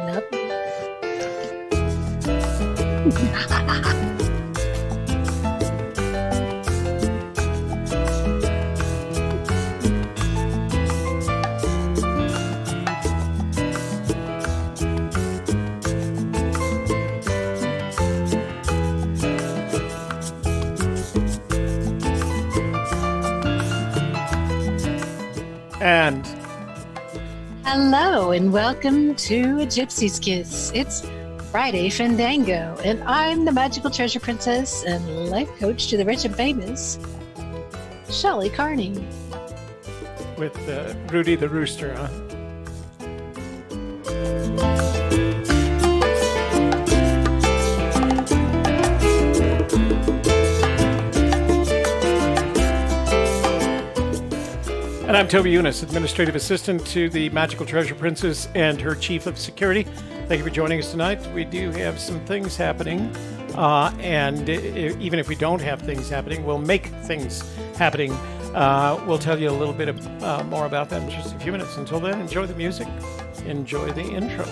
Nope. And hello and welcome to A Gypsy Kiss. It's Friday Fenndango, and I'm the magical treasure princess and life coach to the rich and famous, Shelley Carney. with Rudy the Rooster, huh? And I'm Toby Younis, Administrative Assistant to the Magical Treasure Princess and her Chief of Security. Thank you for joining us tonight. We do have some things happening, and even if we don't have things happening, we'll make things happening. We'll tell you a little bit more about that in just a few minutes. Until then, enjoy the music. Enjoy the intro.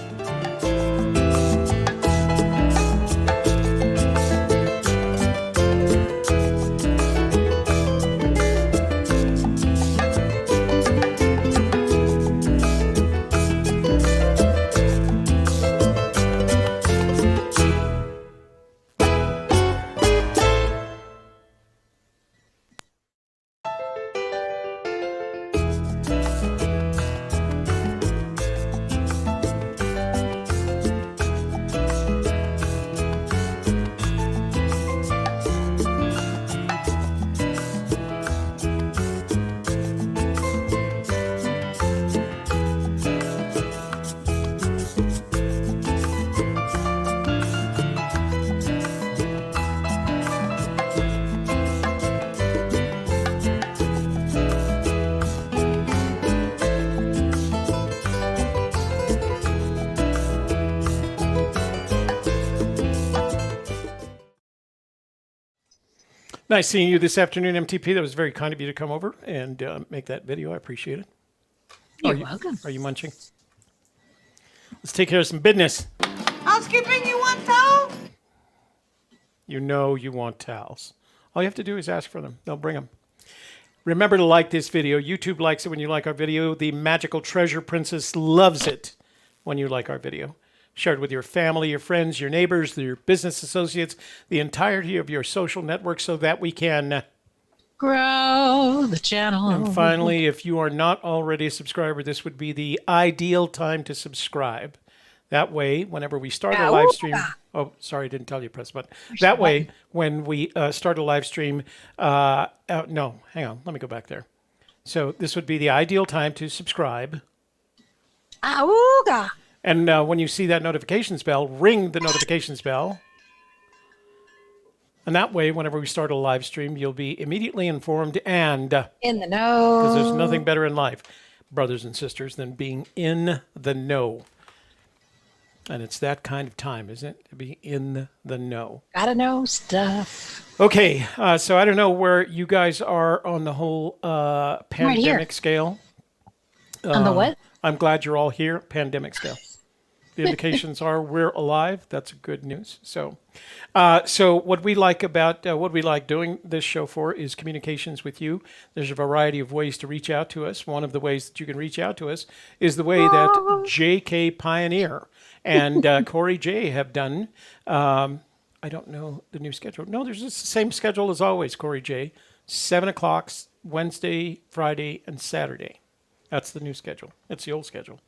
Nice seeing you this afternoon, MTP. That was very kind of you to come over and make that video. I appreciate it. You're welcome. Are you munching? Let's take care of some business. Housekeeping, you want towels? You know you want towels. All you have to do is ask for them. They'll bring them. Remember to like this video. YouTube likes it when you like our video. The Magical Treasure Princess loves it when you like our video. Share it with your family, your friends, your neighbors, your business associates, the entirety of your social network so that we can Grow the channel. And finally, if you are not already a subscriber, this would be the ideal time to subscribe. That way, whenever we start a live stream, oh, sorry, I didn't tell you press the button. That way, when we start a live stream, no, hang on, let me go back there. So this would be the ideal time to subscribe. Auga. And when you see that notifications bell, ring the notifications bell. And that way, whenever we start a live stream, you'll be immediately informed and in the know. Because there's nothing better in life, brothers and sisters, than being in the know. And it's that kind of time, isn't it? To be in the know. Gotta know stuff. Okay, so I don't know where you guys are on the whole pandemic scale. On the what? I'm glad you're all here, pandemic scale. The indications are we're alive. That's good news. So what we like about what we like doing this show for is communications with you. There's a variety of ways to reach out to us. One of the ways that you can reach out to us is the way that JK Pioneer and Corey J have done. I don't know the new schedule. No, there's just the same schedule as always, Corey J. 7 o'clock Wednesday, Friday, and Saturday. That's the new schedule. It's the old schedule.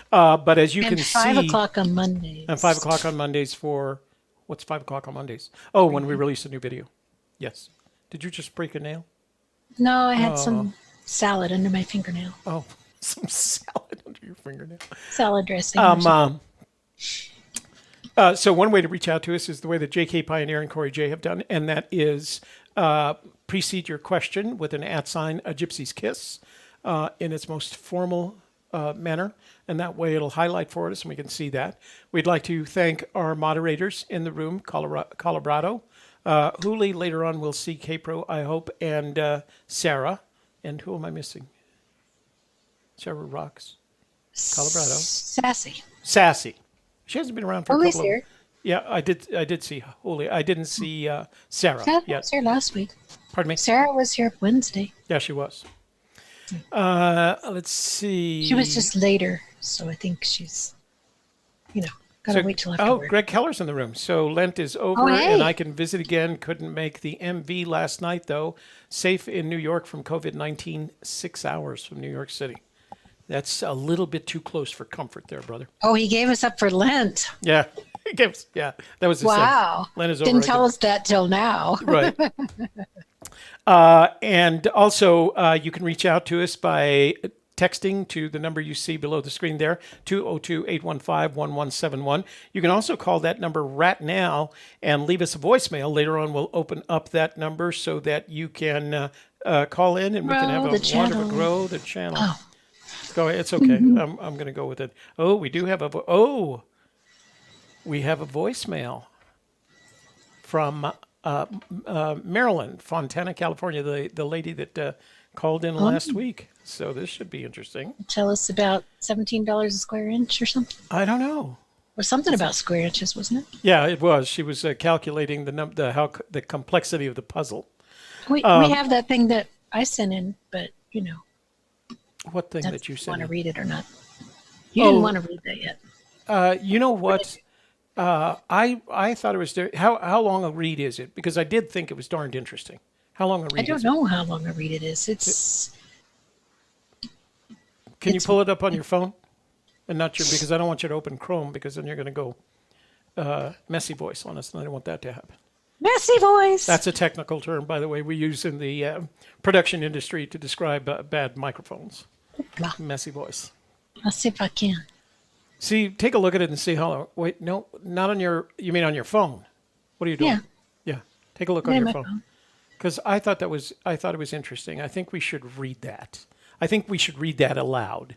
But as you can see... And 5 o'clock on Mondays. And 5 o'clock on Mondays for... What's 5 o'clock on Mondays? Oh, when we release a new video. Yes. Did you just break a nail? No, I had some salad under my fingernail. Oh, some salad under your fingernail. Salad dressing. So one way to reach out to us is the way that JK Pioneer and Corey J have done, and that is precede your question with an @ a Gypsy's Kiss in its most formal manner, and that way it'll highlight for us and we can see that. We'd like to thank our moderators in the room, Colorado. Huli, later on we'll see K-Pro, I hope, and Sarah. And who am I missing? Sarah Rocks. Colorado. Sassy. She hasn't been around for a Julie's couple of. here. Yeah, I did see Julie. I didn't see Sarah Sarah yet. was here last week. Pardon me? Sarah was here Wednesday. Yeah, she was. Let's see. She was just later, so I think she's, gotta wait till afterward. Greg Keller's in the room. So Lent is over, Oh, hey. and I can visit again. Couldn't make the MV last night, though. Safe in New York from COVID-19, 6 hours from New York City. That's a little bit too close for comfort there, brother. Oh, he gave us up for Lent. Yeah. That was his Wow. Lent is over. Didn't tell us that till now. Right. And also, you can reach out to us by texting to the number you see below the screen there, 202-815-1171. You can also call that number right now and leave us a voicemail. Later on, we'll open up that number so that you can call in and we can have a wonderful grow the channel. Oh. Go ahead. It's okay. I'm going to go with it. Oh, we do have we have a voicemail from Maryland, Fontana, California, the lady that called in last week. So this should be interesting. Tell us about $17 a square inch or something. I don't know. Or something about square inches, wasn't it? Yeah, it was. She was calculating the complexity of the puzzle. We have that thing that I sent in, but What thing that you want sent? to read it or not? You didn't want to read that yet. You know what? I thought it was how long a read is it? Because I did think it was darned interesting. How long a read? I don't know how long a read it is. Can you pull it up on your phone? And not your, because I don't want you to open Chrome because then you're going to go messy voice on us, and I don't want that to happen. Messy voice. That's a technical term, by the way, we use in the production industry to describe bad microphones. Oopla. Messy voice. I'll see if I can. See, take a look at it and see how long. Wait, no, not on your. You mean on your phone? What are you doing? Yeah. Yeah. Take a look on Yeah, your my phone. phone. Because I thought it was interesting. I think we should read that. I think we should read that aloud.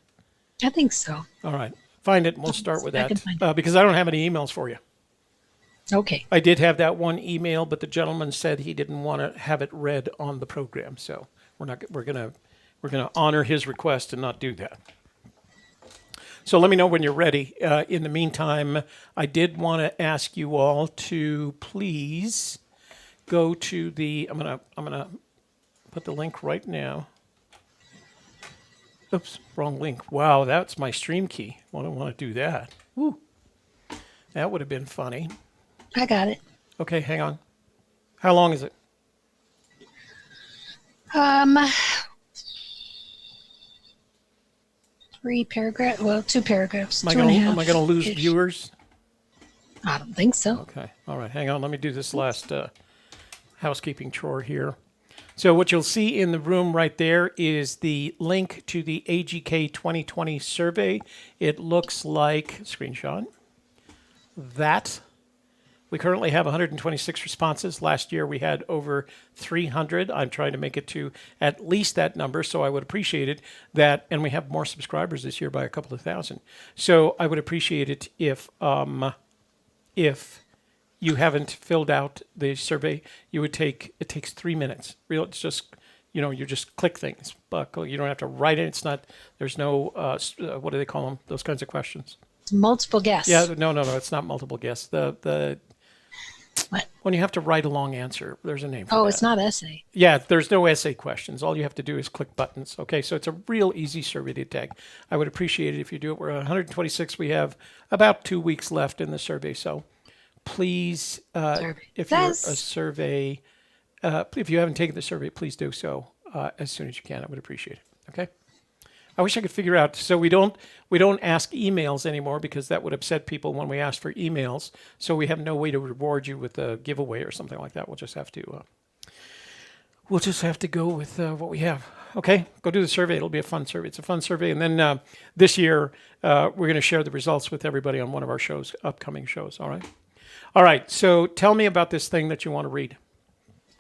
I think so. All right. Find it and we'll start with I can that. find it. Because I don't have any emails for you. Okay. I did have that one email, but the gentleman said he didn't want to have it read on the program. So we're gonna honor his request and not do that. So let me know when you're ready. In the meantime, I did want to ask you all to please go to the. I'm gonna put the link right now. Oops, wrong link. Wow, that's my stream key. I don't want to do that. Woo. That would have been funny. I got it. Okay, hang on. How long is it? 3 paragraphs. Well, 2 paragraphs. Am I 2.5 going to lose -ish. viewers? I don't think so. Okay. All right. Hang on. Let me do this last housekeeping chore here. So what you'll see in the room right there is the link to the AGK 2020 survey. It looks like, screenshot, that. We currently have 126 responses. Last year we had over 300. I'm trying to make it to at least that number, so I would appreciate it that, and we have more subscribers this year by a couple of thousand. So I would appreciate it if you haven't filled out the survey, it takes 3 minutes. It's just, you just click things, but you don't have to write it. There's no, what do they call them? Those kinds of questions. Multiple guess. Yeah, no, it's not multiple guess. What? When you have to write a long answer, there's a name for that. Oh, it's not essay. Yeah, there's no essay questions. All you have to do is click buttons. Okay, so it's a real easy survey to take. I would appreciate it if you do it. We're 126. We have about 2 weeks left in the survey. So please, if you're a survey, if you haven't taken the survey, please do so as soon as you can. I would appreciate it. Okay. I wish I could figure out. So we don't ask emails anymore because that would upset people when we ask for emails. So we have no way to reward you with a giveaway or something like that. We'll just have to. We'll just have to go with what we have. Okay, go do the survey. It'll be a fun survey. It's a fun survey. And then this year we're going to share the results with everybody on one of our shows, upcoming shows. All right. All right. So tell me about this thing that you want to read.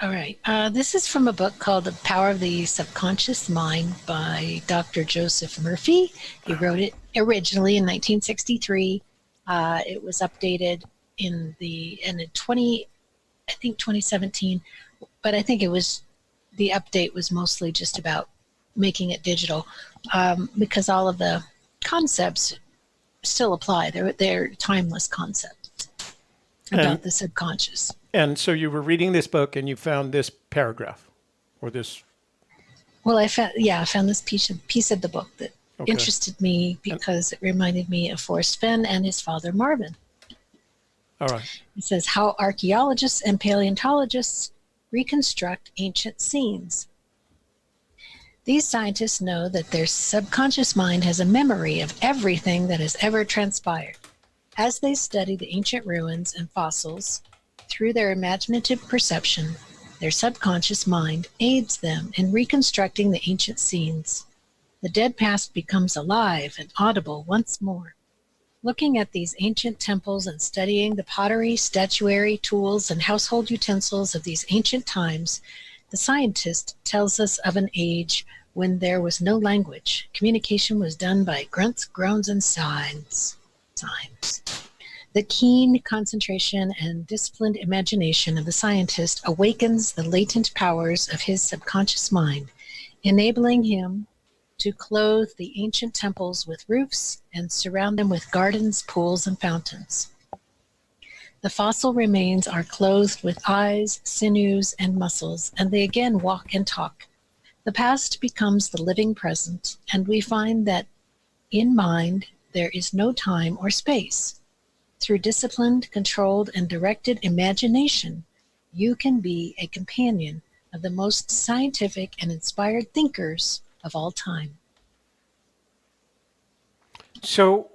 All right. This is from a book called The Power of the Subconscious Mind by Dr. Joseph Murphy. He wrote it originally in 1963. It was updated in 2017, but I think the update was mostly just about making it digital because all of the concepts still apply. They're timeless concepts about the subconscious. And so you were reading this book and you found this paragraph or this. Well, I found this piece of the book that interested me because it reminded me of Forrest Fenn and his father Marvin. All right. It says how archaeologists and paleontologists reconstruct ancient scenes. These scientists know that their subconscious mind has a memory of everything that has ever transpired. As they study the ancient ruins and fossils, through their imaginative perception, their subconscious mind aids them in reconstructing the ancient scenes. The dead past becomes alive and audible once more. Looking at these ancient temples and studying the pottery, statuary, tools, and household utensils of these ancient times, the scientist tells us of an age when there was no language. Communication was done by grunts, groans, and signs. The keen concentration and disciplined imagination of the scientist awakens the latent powers of his subconscious mind, enabling him to clothe the ancient temples with roofs and surround them with gardens, pools, and fountains. The fossil remains are clothed with eyes, sinews, and muscles, and they again walk and talk. The past becomes the living present, and we find that in mind there is no time or space. Through disciplined, controlled, and directed imagination, you can be a companion of the most scientific and inspired thinkers of all time. So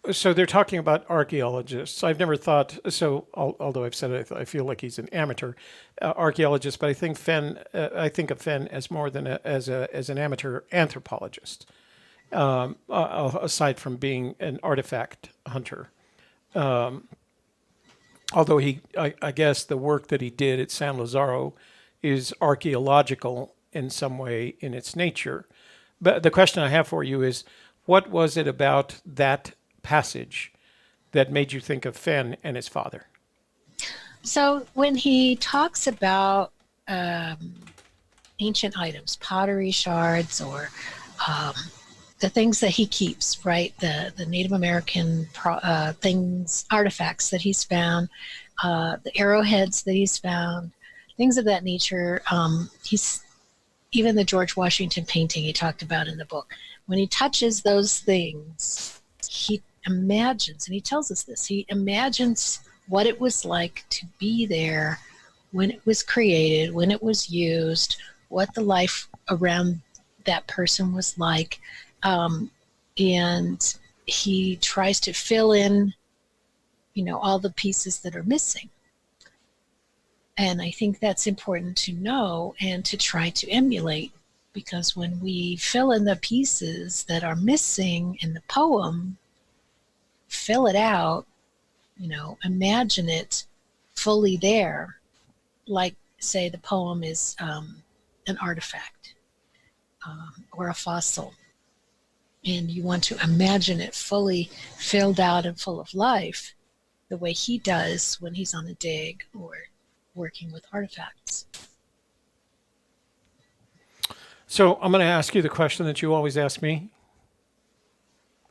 they're talking about archaeologists. I've never thought so. Although I've said it, I feel like he's an amateur archaeologist. But I think I think of Fenn as more than as an amateur anthropologist. Aside from being an artifact hunter. Although I guess the work that he did at San Lazaro is archaeological in some way in its nature. But the question I have for you is, what was it about that passage that made you think of Fenn and his father? So when he talks about ancient items, pottery shards, or the things that he keeps, right? The Native American things, artifacts that he's found, the arrowheads that he's found, things of that nature. Even the George Washington painting he talked about in the book. When he touches those things, he imagines, and he tells us this, he imagines what it was like to be there when it was created, when it was used, what the life around that person was like. And he tries to fill in, all the pieces that are missing. And I think that's important to know and to try to emulate, because when we fill in the pieces that are missing in the poem, fill it out, imagine it fully there, like, say, the poem is an artifact or a fossil. And you want to imagine it fully filled out and full of life, the way he does when he's on a dig or working with artifacts. So I'm going to ask you the question that you always ask me.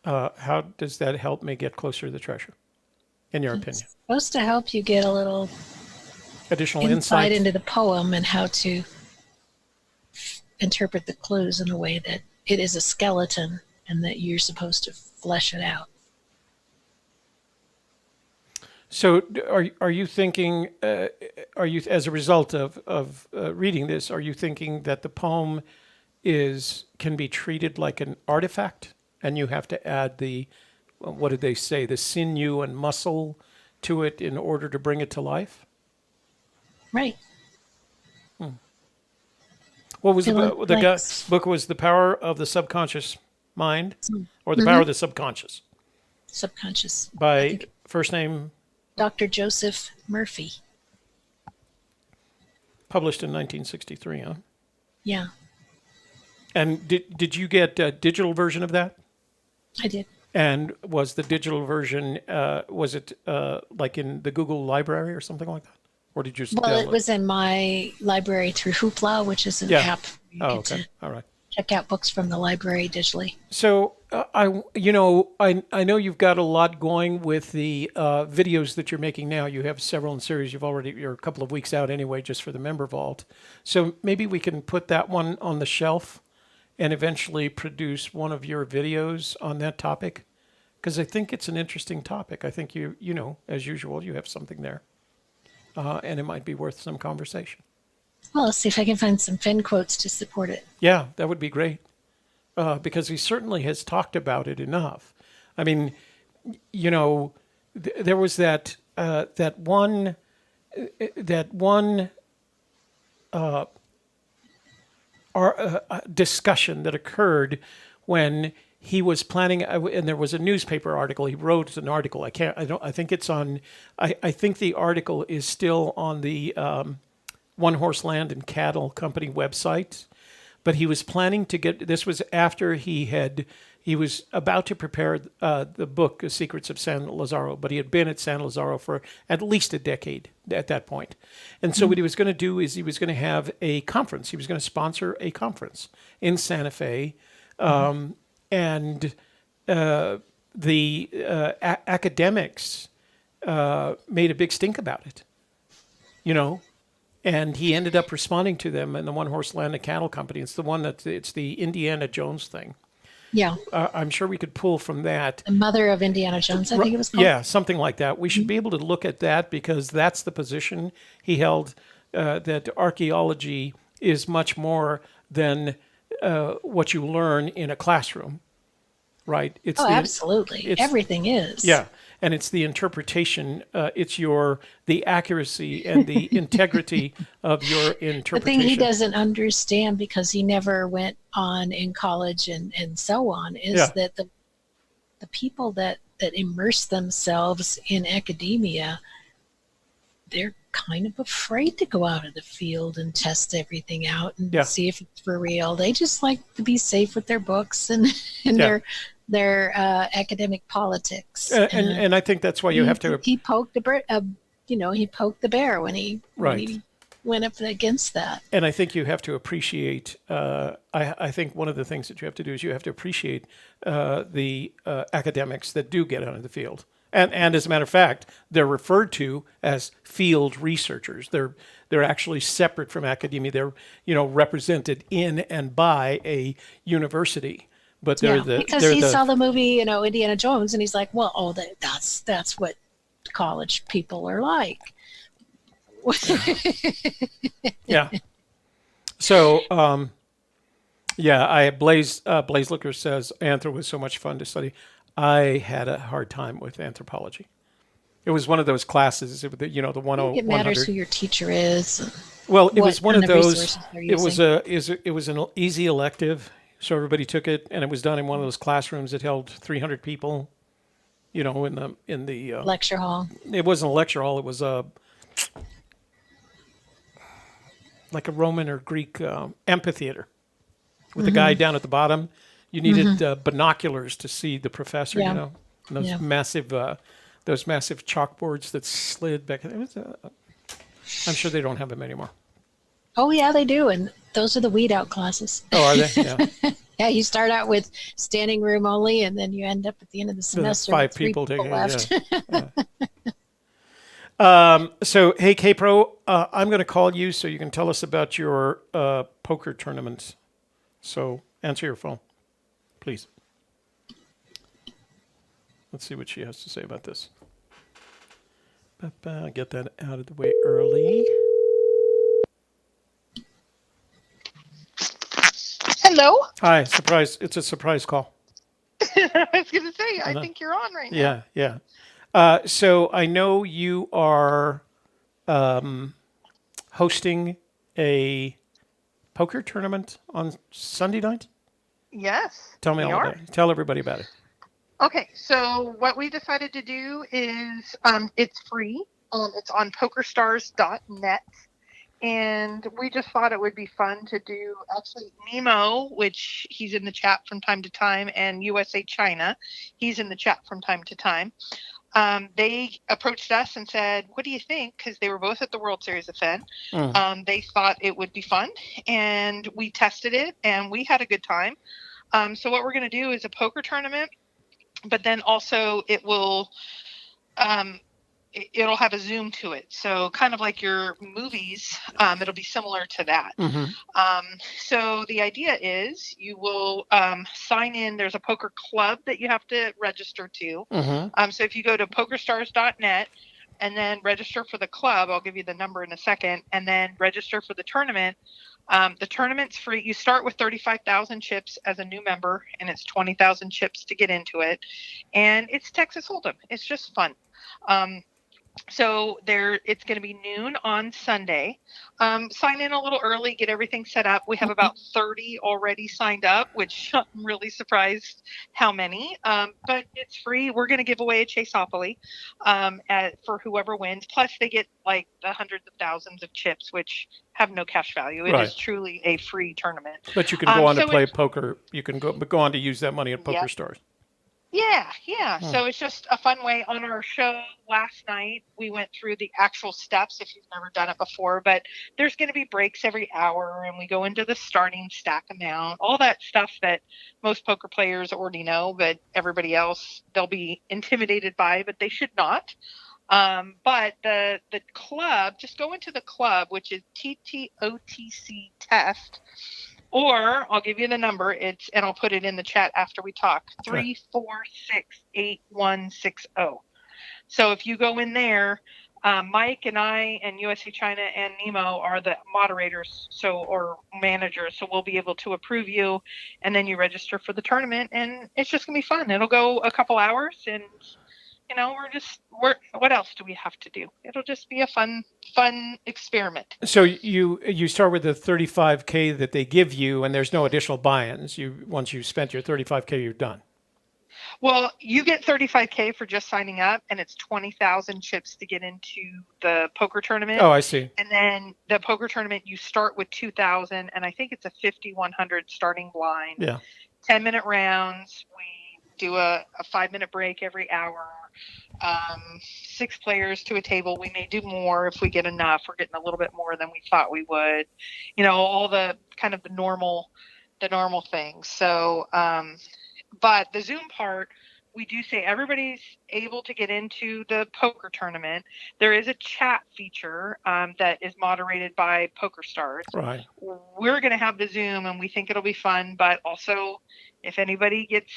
How does that help me get closer to the treasure, in your opinion? It's supposed to help you get a little additional insight into the poem and how to interpret the clues in a way that it is a skeleton and that you're supposed to flesh it out. So are you thinking, as a result of reading this, are you thinking that the poem can be treated like an artifact, and you have to add what did they say, the sinew and muscle to it in order to bring it to life? Right. What was the book was The Power of the Subconscious Mind, or The Power of the Subconscious? Subconscious. By first name? Dr. Joseph Murphy. Published in 1963, huh? Yeah. And did you get a digital version of that? I did. And was the digital version, was it like in the Google library or something like that? Or did you just Well, it was in my library through Hoopla, which is an app. Oh, okay. All right. check out books from the library digitally. So I know you've got a lot going with the videos that you're making now. You have several in series. You're a couple of weeks out anyway, just for the member vault. So maybe we can put that one on the shelf and eventually produce one of your videos on that topic, because I think it's an interesting topic. I think as usual, you have something there, and it might be worth some conversation. Well, let's see if I can find some Fenn quotes to support it. Yeah, that would be great. Because he certainly has talked about it enough. I mean, there was that one discussion that occurred when he was planning, and there was a newspaper article. He wrote an article. I think it's on. I think the article is still on the One Horse Land and Cattle Company website. But he was planning to get, this was after he was about to prepare the book, Secrets of San Lazaro, but he had been at San Lazaro for at least a decade at that point. And so what he was going to do is he was going to have a conference. He was going to sponsor a conference in Santa Fe. And the academics made a big stink about it, And he ended up responding to them in the One Horse Land and Cattle Company. It's the Indiana Jones thing. Yeah. I'm sure we could pull from that. The Mother of Indiana Jones, I think it was called. Yeah, something like that. We should be able to look at that because that's the position he held, that archaeology is much more than what you learn in a classroom, right? Absolutely. Everything is. Yeah. And it's the interpretation, it's the accuracy and the integrity of your interpretation. The thing he doesn't understand, because he never went on in college and so on, is that the people that immerse themselves in academia, they're kind of afraid to go out in the field and test everything out and see if it's for real. They just like to be safe with their books and their academic politics. And I think that's why you have to. He poked the bear when he went up against that. And I think you have to appreciate. I think one of the things that you have to do is you have to appreciate the academics that do get out in the field. And as a matter of fact, they're referred to as field researchers. They're actually separate from academia. They're represented in and by a university. But because he saw the movie, Indiana Jones, and he's like, well, that's what college people are like. Yeah. So, Blaze Looker says Anthro was so much fun to study. I had a hard time with anthropology. It was one of those classes, the 10100. It matters who your teacher is. Well, it was one of those. It was an easy elective. So everybody took it, and it was done in one of those classrooms that held 300 people, in the lecture hall. It wasn't a lecture hall; it was like a Roman or Greek amphitheater with a guy down at the bottom. You needed binoculars to see the professor, and those massive chalkboards that slid back. I'm sure they don't have them anymore. Oh, yeah, they do. And those are the weed out classes. Oh, are they? Yeah. Yeah, you start out with standing room only, and then you end up at the end of the semester five with three people left. So, hey, K-Pro, I'm going to call you so you can tell us about your poker tournament. So answer your phone, please. Let's see what she has to say about this. Get that out of the way early. Hello. Hi, surprise. It's a surprise call. I was going to say, I think you're on right now. Yeah. So I know you are hosting a poker tournament on Sunday night? Yes. Tell me all about it. Tell everybody about it. Okay, so what we decided to do is it's free. It's on pokerstars.net. And we just thought it would be fun to do, actually, Nemo, which he's in the chat from time to time, and USA China, he's in the chat from time to time. They approached us and said, what do you think? Because they were both at the World Series of Fenn. They thought it would be fun, and we tested it, and we had a good time. So what we're going to do is a poker tournament, but then also it will it'll have a Zoom to it. So kind of like your movies, it'll be similar to that. So the idea is you will sign in. There's a poker club that you have to register to. So if you go to pokerstars.net and then register for the club, I'll give you the number in a second, and then register for the tournament. The tournament's free. You start with 35,000 chips as a new member, and it's 20,000 chips to get into it. And it's Texas Hold'em. It's just fun. So it's going to be noon on Sunday. Sign in a little early, get everything set up. We have about 30 already signed up, which I'm really surprised how many. But it's free. We're going to give away a Chaseopoly for whoever wins. Plus, they get like the hundreds of thousands of chips, which have no cash value. It is truly a free tournament. But you can go on to play poker. You can go on to use that money at Poker Stars. Yeah. So it's just a fun way. On our show last night, we went through the actual steps if you've never done it before, but there's going to be breaks every hour, and we go into the starting stack amount, all that stuff that most poker players already know, but everybody else, they'll be intimidated by, but they should not. But the club, just go into the club, which is TTOTC test. Or I'll give you the number. And I'll put it in the chat after we talk. 3468160. So if you go in there, Mike and I and USA China and Nemo are the moderators, or managers. So we'll be able to approve you, and then you register for the tournament, and it's just gonna be fun. It'll go a couple hours, and what else do we have to do? It'll just be a fun experiment. So you start with the 35K that they give you, and there's no additional buy-ins. Once you've spent your 35K, you're done. Well, you get 35K for just signing up, and it's 20,000 chips to get into the poker tournament. Oh, I see. And then the poker tournament, you start with 2,000, and I think it's a 5,100 starting blind. Yeah. 10-minute rounds. We do a 5-minute break every hour. 6 players to a table. We may do more if we get enough. We're getting a little bit more than we thought we would. All the kind of the normal things. So, but the Zoom part, we do say everybody's able to get into the poker tournament. There is a chat feature that is moderated by Poker Stars. Right. We're going to have the Zoom, and we think it'll be fun, but also if anybody gets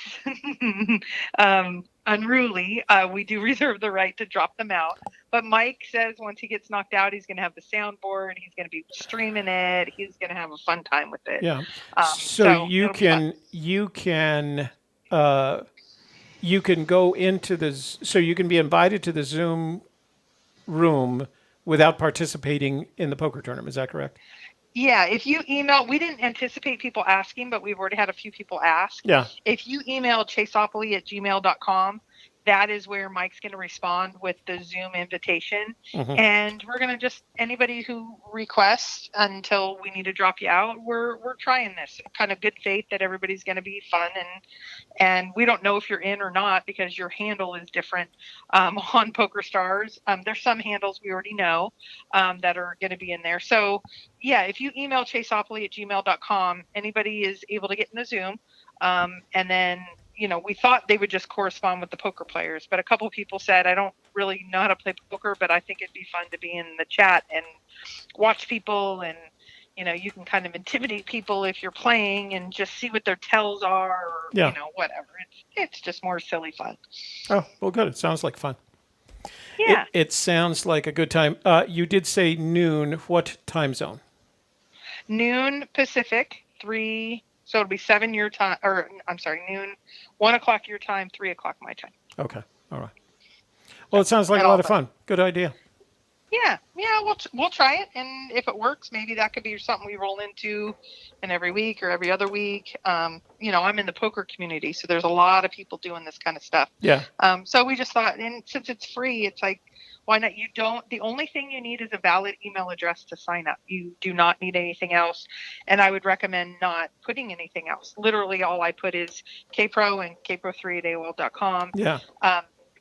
unruly, we do reserve the right to drop them out. But Mike says once he gets knocked out, he's going to have the soundboard. He's going to be streaming it. He's going to have a fun time with it. Yeah. So you can go into so you can be invited to the Zoom room without participating in the poker tournament. Is that correct? Yeah, if you email, we didn't anticipate people asking, but we've already had a few people ask. Yeah. If you email chaseopoly@gmail.com, that is where Mike's going to respond with the Zoom invitation. And we're going to just, anybody who requests until we need to drop you out, we're trying this kind of good faith that everybody's going to be fun. And we don't know if you're in or not because your handle is different on Poker Stars. There's some handles we already know that are going to be in there. So yeah, if you email chaseopoly@gmail.com, anybody is able to get in the Zoom. And then, we thought they would just correspond with the poker players, but a couple of people said, I don't really know how to play poker, but I think it'd be fun to be in the chat and watch people. And, you can kind of intimidate people if you're playing and just see what their tells are, or, whatever. It's just more silly fun. Oh, well, good. It sounds like fun. Yeah. It sounds like a good time. You did say noon. What time zone? Noon Pacific, 3. So it'll be 7 your time, or I'm sorry, noon, 1 o'clock your time, 3 o'clock my time. Okay. All right. Well, it sounds like a lot of fun. Good idea. Yeah. We'll try it, and if it works, maybe that could be something we roll into in every week or every other week. I'm in the poker community, so there's a lot of people doing this kind of stuff. Yeah. So we just thought, and since it's free, it's like, why not? The only thing you need is a valid email address to sign up. You do not need anything else. And I would recommend not putting anything else. Literally all I put is kpro and kpro3@aol.com. Yeah.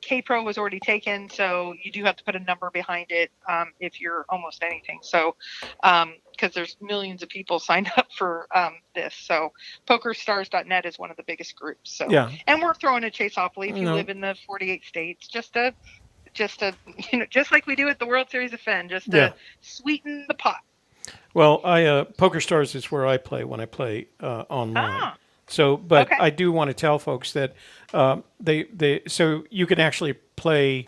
K-Pro was already taken, so you do have to put a number behind it if you're almost anything. So, because there's millions of people signed up for this. So PokerStars.net is one of the biggest groups. So, Yeah. and we're throwing a Chaseopoly if you live in the 48 states, just to, just like we do at the World Series of Fenn, just to sweeten the pot. Well, PokerStars is where I play when I play online. Ah. So, but Okay. I do want to tell folks that so you can actually play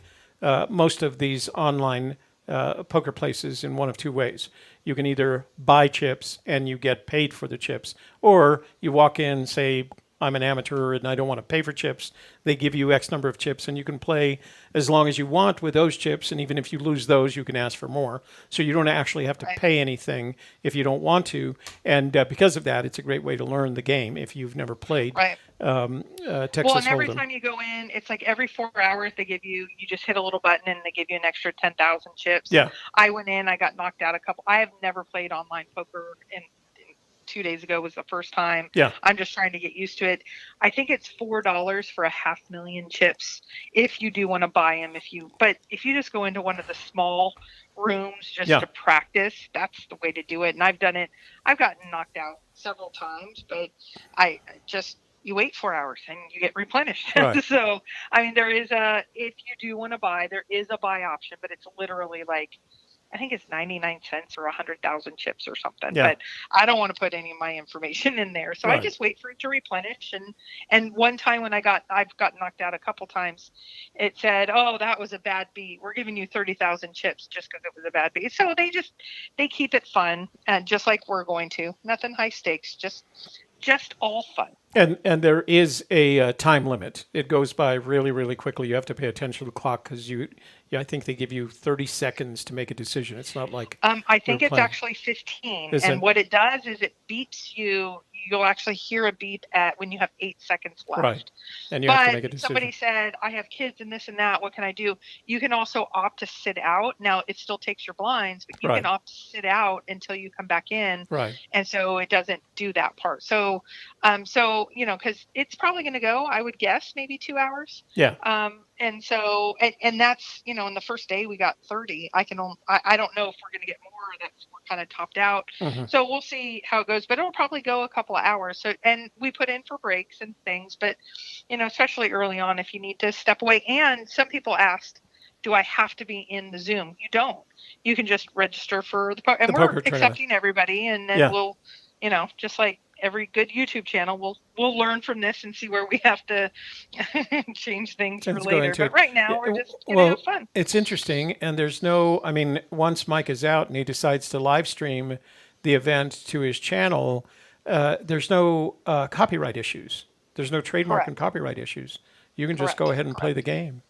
most of these online poker places in one of two ways. You can either buy chips and you get paid for the chips, or you walk in, say, I'm an amateur and I don't want to pay for chips. They give you X number of chips and you can play as long as you want with those chips. And even if you lose those, you can ask for more. So you don't actually have to pay anything if you don't want to. And because of that, it's a great way to learn the game if you've never played Texas Well, and every Hold'em. time you go in, it's like every 4 hours they give you just hit a little button and they give you an extra 10,000 chips. Yeah. I went in, I got knocked out a couple. I have never played online poker, and 2 days ago was the first time. Yeah. I'm just trying to get used to it. I think it's $4 for 500,000 chips if you do want to buy them. But if you just go into one of the small rooms just to practice, that's the way to do it. And I've done it. I've gotten knocked out several times, but you wait 4 hours and you get replenished. Right. So, I mean, if you do want to buy, there is a buy option, but it's literally like, I think it's 99 cents or 100,000 chips or something. Yeah. But I don't want to put any of my information in there. So I just wait for it to replenish. And one time when I've got knocked out a couple times, it said, "Oh, that was a bad beat. We're giving you 30,000 chips just because it was a bad beat." So they keep it fun, and just like we're going to. Nothing high stakes, just all fun. And there is a time limit. It goes by really, really quickly. You have to pay attention to the clock because I think they give you 30 seconds to make a decision. It's not like I think it's actually 15. And what it does is it beeps you. You'll actually hear a beep when you have 8 seconds left. Right. And you have to make a decision. Somebody said, I have kids and this and that. What can I do? You can also opt to sit out. Now, it still takes your blinds, but you can opt to sit out until you come back in. Right. And so it doesn't do that part. So, because it's probably going to go, I would guess, maybe 2 hours. Yeah. And so, and that's, in the first day we got 30. I don't know if we're going to get more. We're kind of topped out. Mm-hmm. So we'll see how it goes, but it'll probably go a couple of hours. So, and we put in for breaks and things, but, especially early on, if you need to step away. And some people asked, do I have to be in the Zoom? You don't. You can just register for and we're accepting everybody. And then we'll, just like every good YouTube channel, we'll learn from this and see where we have to change things for later. But right now, we're just going to have fun. It's interesting, and once Mike is out and he decides to live stream the event to his channel, there's no copyright issues. There's no trademark and copyright issues. You can just go ahead and play the game.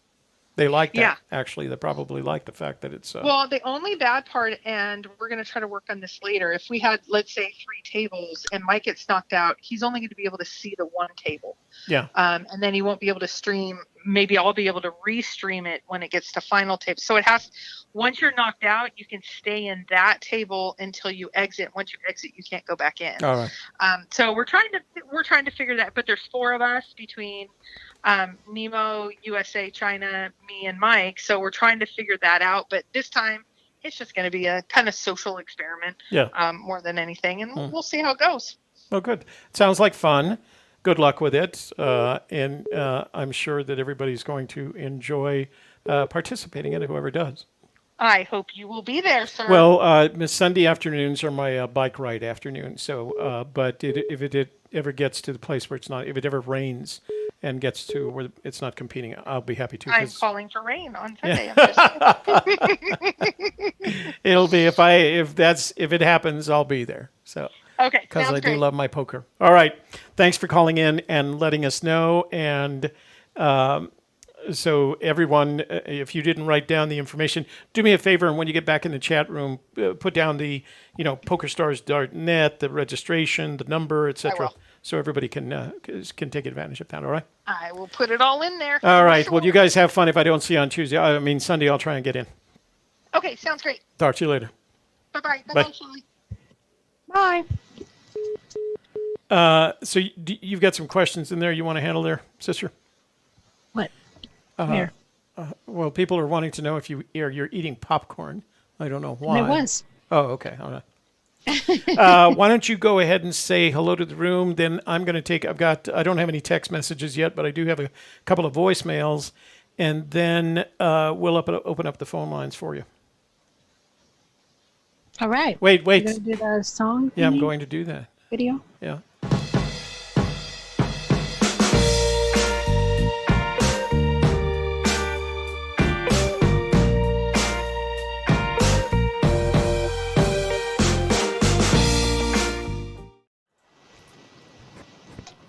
They like that, actually. They probably like the fact that it's... Well, the only bad part, and we're going to try to work on this later, if we had, let's say, 3 tables and Mike gets knocked out, he's only going to be able to see the one table. Yeah. And then he won't be able to stream. Maybe I'll be able to restream it when it gets to final table. So once you're knocked out, you can stay in that table until you exit. Once you exit, you can't go back in. All right. So we're trying to figure that, but there's 4 of us between... Nemo, USA, China, me, and Mike. So we're trying to figure that out. But this time, it's just going to be a kind of social experiment more than anything. And we'll see how it goes. Oh, good. Sounds like fun. Good luck with it. And I'm sure that everybody's going to enjoy participating in it, whoever does. I hope you will be there, sir. Well, Sunday afternoons are my bike ride afternoons. So, but if it ever gets to the place where if it ever rains and gets to where it's not competing, I'll be happy to. I'm calling for rain on Sunday. It'll be if it happens, I'll be there. So okay, because I do love my poker. All right, thanks for calling in and letting us know. And so everyone, if you didn't write down the information, do me a favor, and when you get back in the chat room, put down the PokerStars.net, the registration, the number, etc. So everybody can take advantage of that. All right. I will put it all in there. All right. Sure. Well, you guys have fun. If I don't see you on Sunday, I'll try and get in. Okay, sounds great. Talk to you later. Bye-bye. Bye-bye, Shelley. Bye. So you've got some questions in there you want to handle there, sister? What? Here. Well, people are wanting to know if you're eating popcorn. I don't know why. And I was. Oh, okay. All right. Why don't you go ahead and say hello to the room? Then I'm going to take. I don't have any text messages yet, but I do have a couple of voicemails, and then we'll open up the phone lines for you. All right. Wait. You're gonna do the song? Yeah, I'm going to do that. Video. Yeah.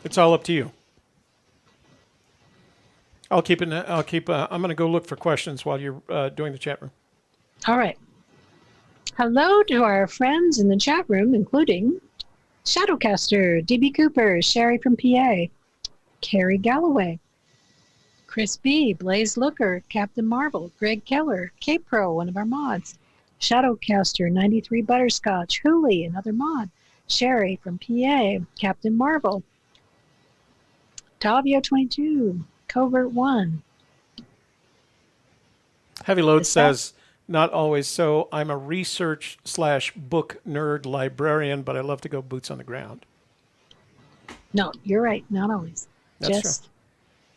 It's all up to you. I'm going to go look for questions while you're doing the chat room. All right. Hello to our friends in the chat room, including Shadowcaster, DB Cooper, Sherry from PA, Carrie Galloway, Chris B, Blaze Looker, Captain Marvel, Greg Keller, K-Pro, one of our mods, Shadowcaster, 93 Butterscotch, Hooli, another mod, Sherry from PA, Captain Marvel, Ste A204, Covert 1. Heavy Load says, not always so. I'm a research/book nerd librarian, but I love to go boots on the ground. No, you're right. Not always. That's just true.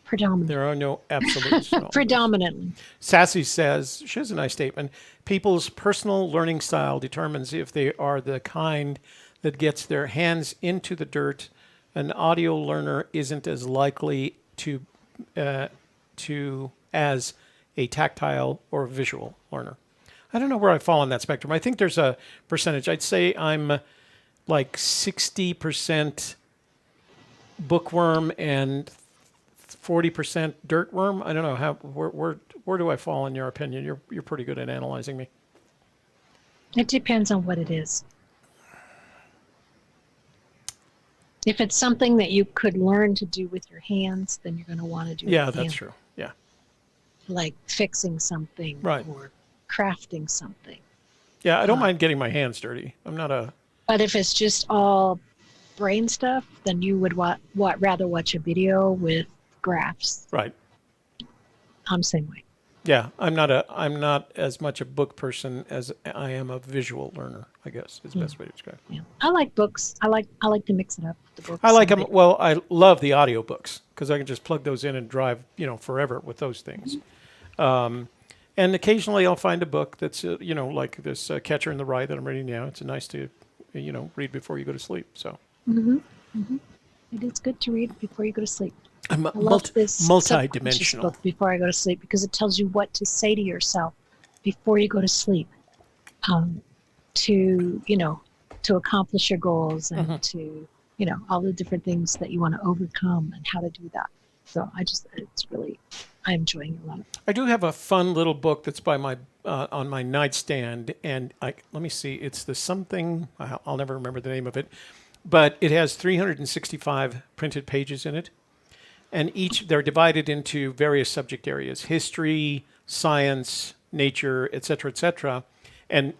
Predominantly. There are no absolutes. Predominantly. Sassy says, she has a nice statement, people's personal learning style determines if they are the kind that gets their hands into the dirt. An audio learner isn't as likely to as a tactile or visual learner. I don't know where I fall on that spectrum. I think there's a percentage. I'd say I'm like 60% bookworm and 40% dirtworm. I don't know where do I fall in your opinion? You're pretty good at analyzing me. It depends on what it is. If it's something that you could learn to do with your hands, then you're going to want to do it. Yeah, that's true. Yeah. Like fixing something, right, or crafting something. Yeah, I don't mind getting my hands dirty. I'm not a... But if it's just all brain stuff, then you would rather watch a video with graphs. Right. I'm the same way. Yeah, I'm not as much a book person as I am a visual learner, I guess is the best way to describe it. Yeah. I like books. I like to mix it up with the books. I like them. Well, I love the audiobooks because I can just plug those in and drive, forever with those things. And occasionally I'll find a book that's, like this Catcher in the Rye that I'm reading now. It's nice to, read before you go to sleep. So. Mm-hmm. Mm-hmm. It is good to read before you go to sleep. I'm multi-dimensional book before I go to sleep because it tells you what to say to yourself before you go to sleep, to accomplish your goals and to, all the different things that you want to overcome and how to do that. So I'm enjoying it a lot. I do have a fun little book that's by my on my nightstand, and let me see, it's the something, I'll never remember the name of it, but it has 365 printed pages in it. And they're divided into various subject areas: history, science, nature, et cetera, and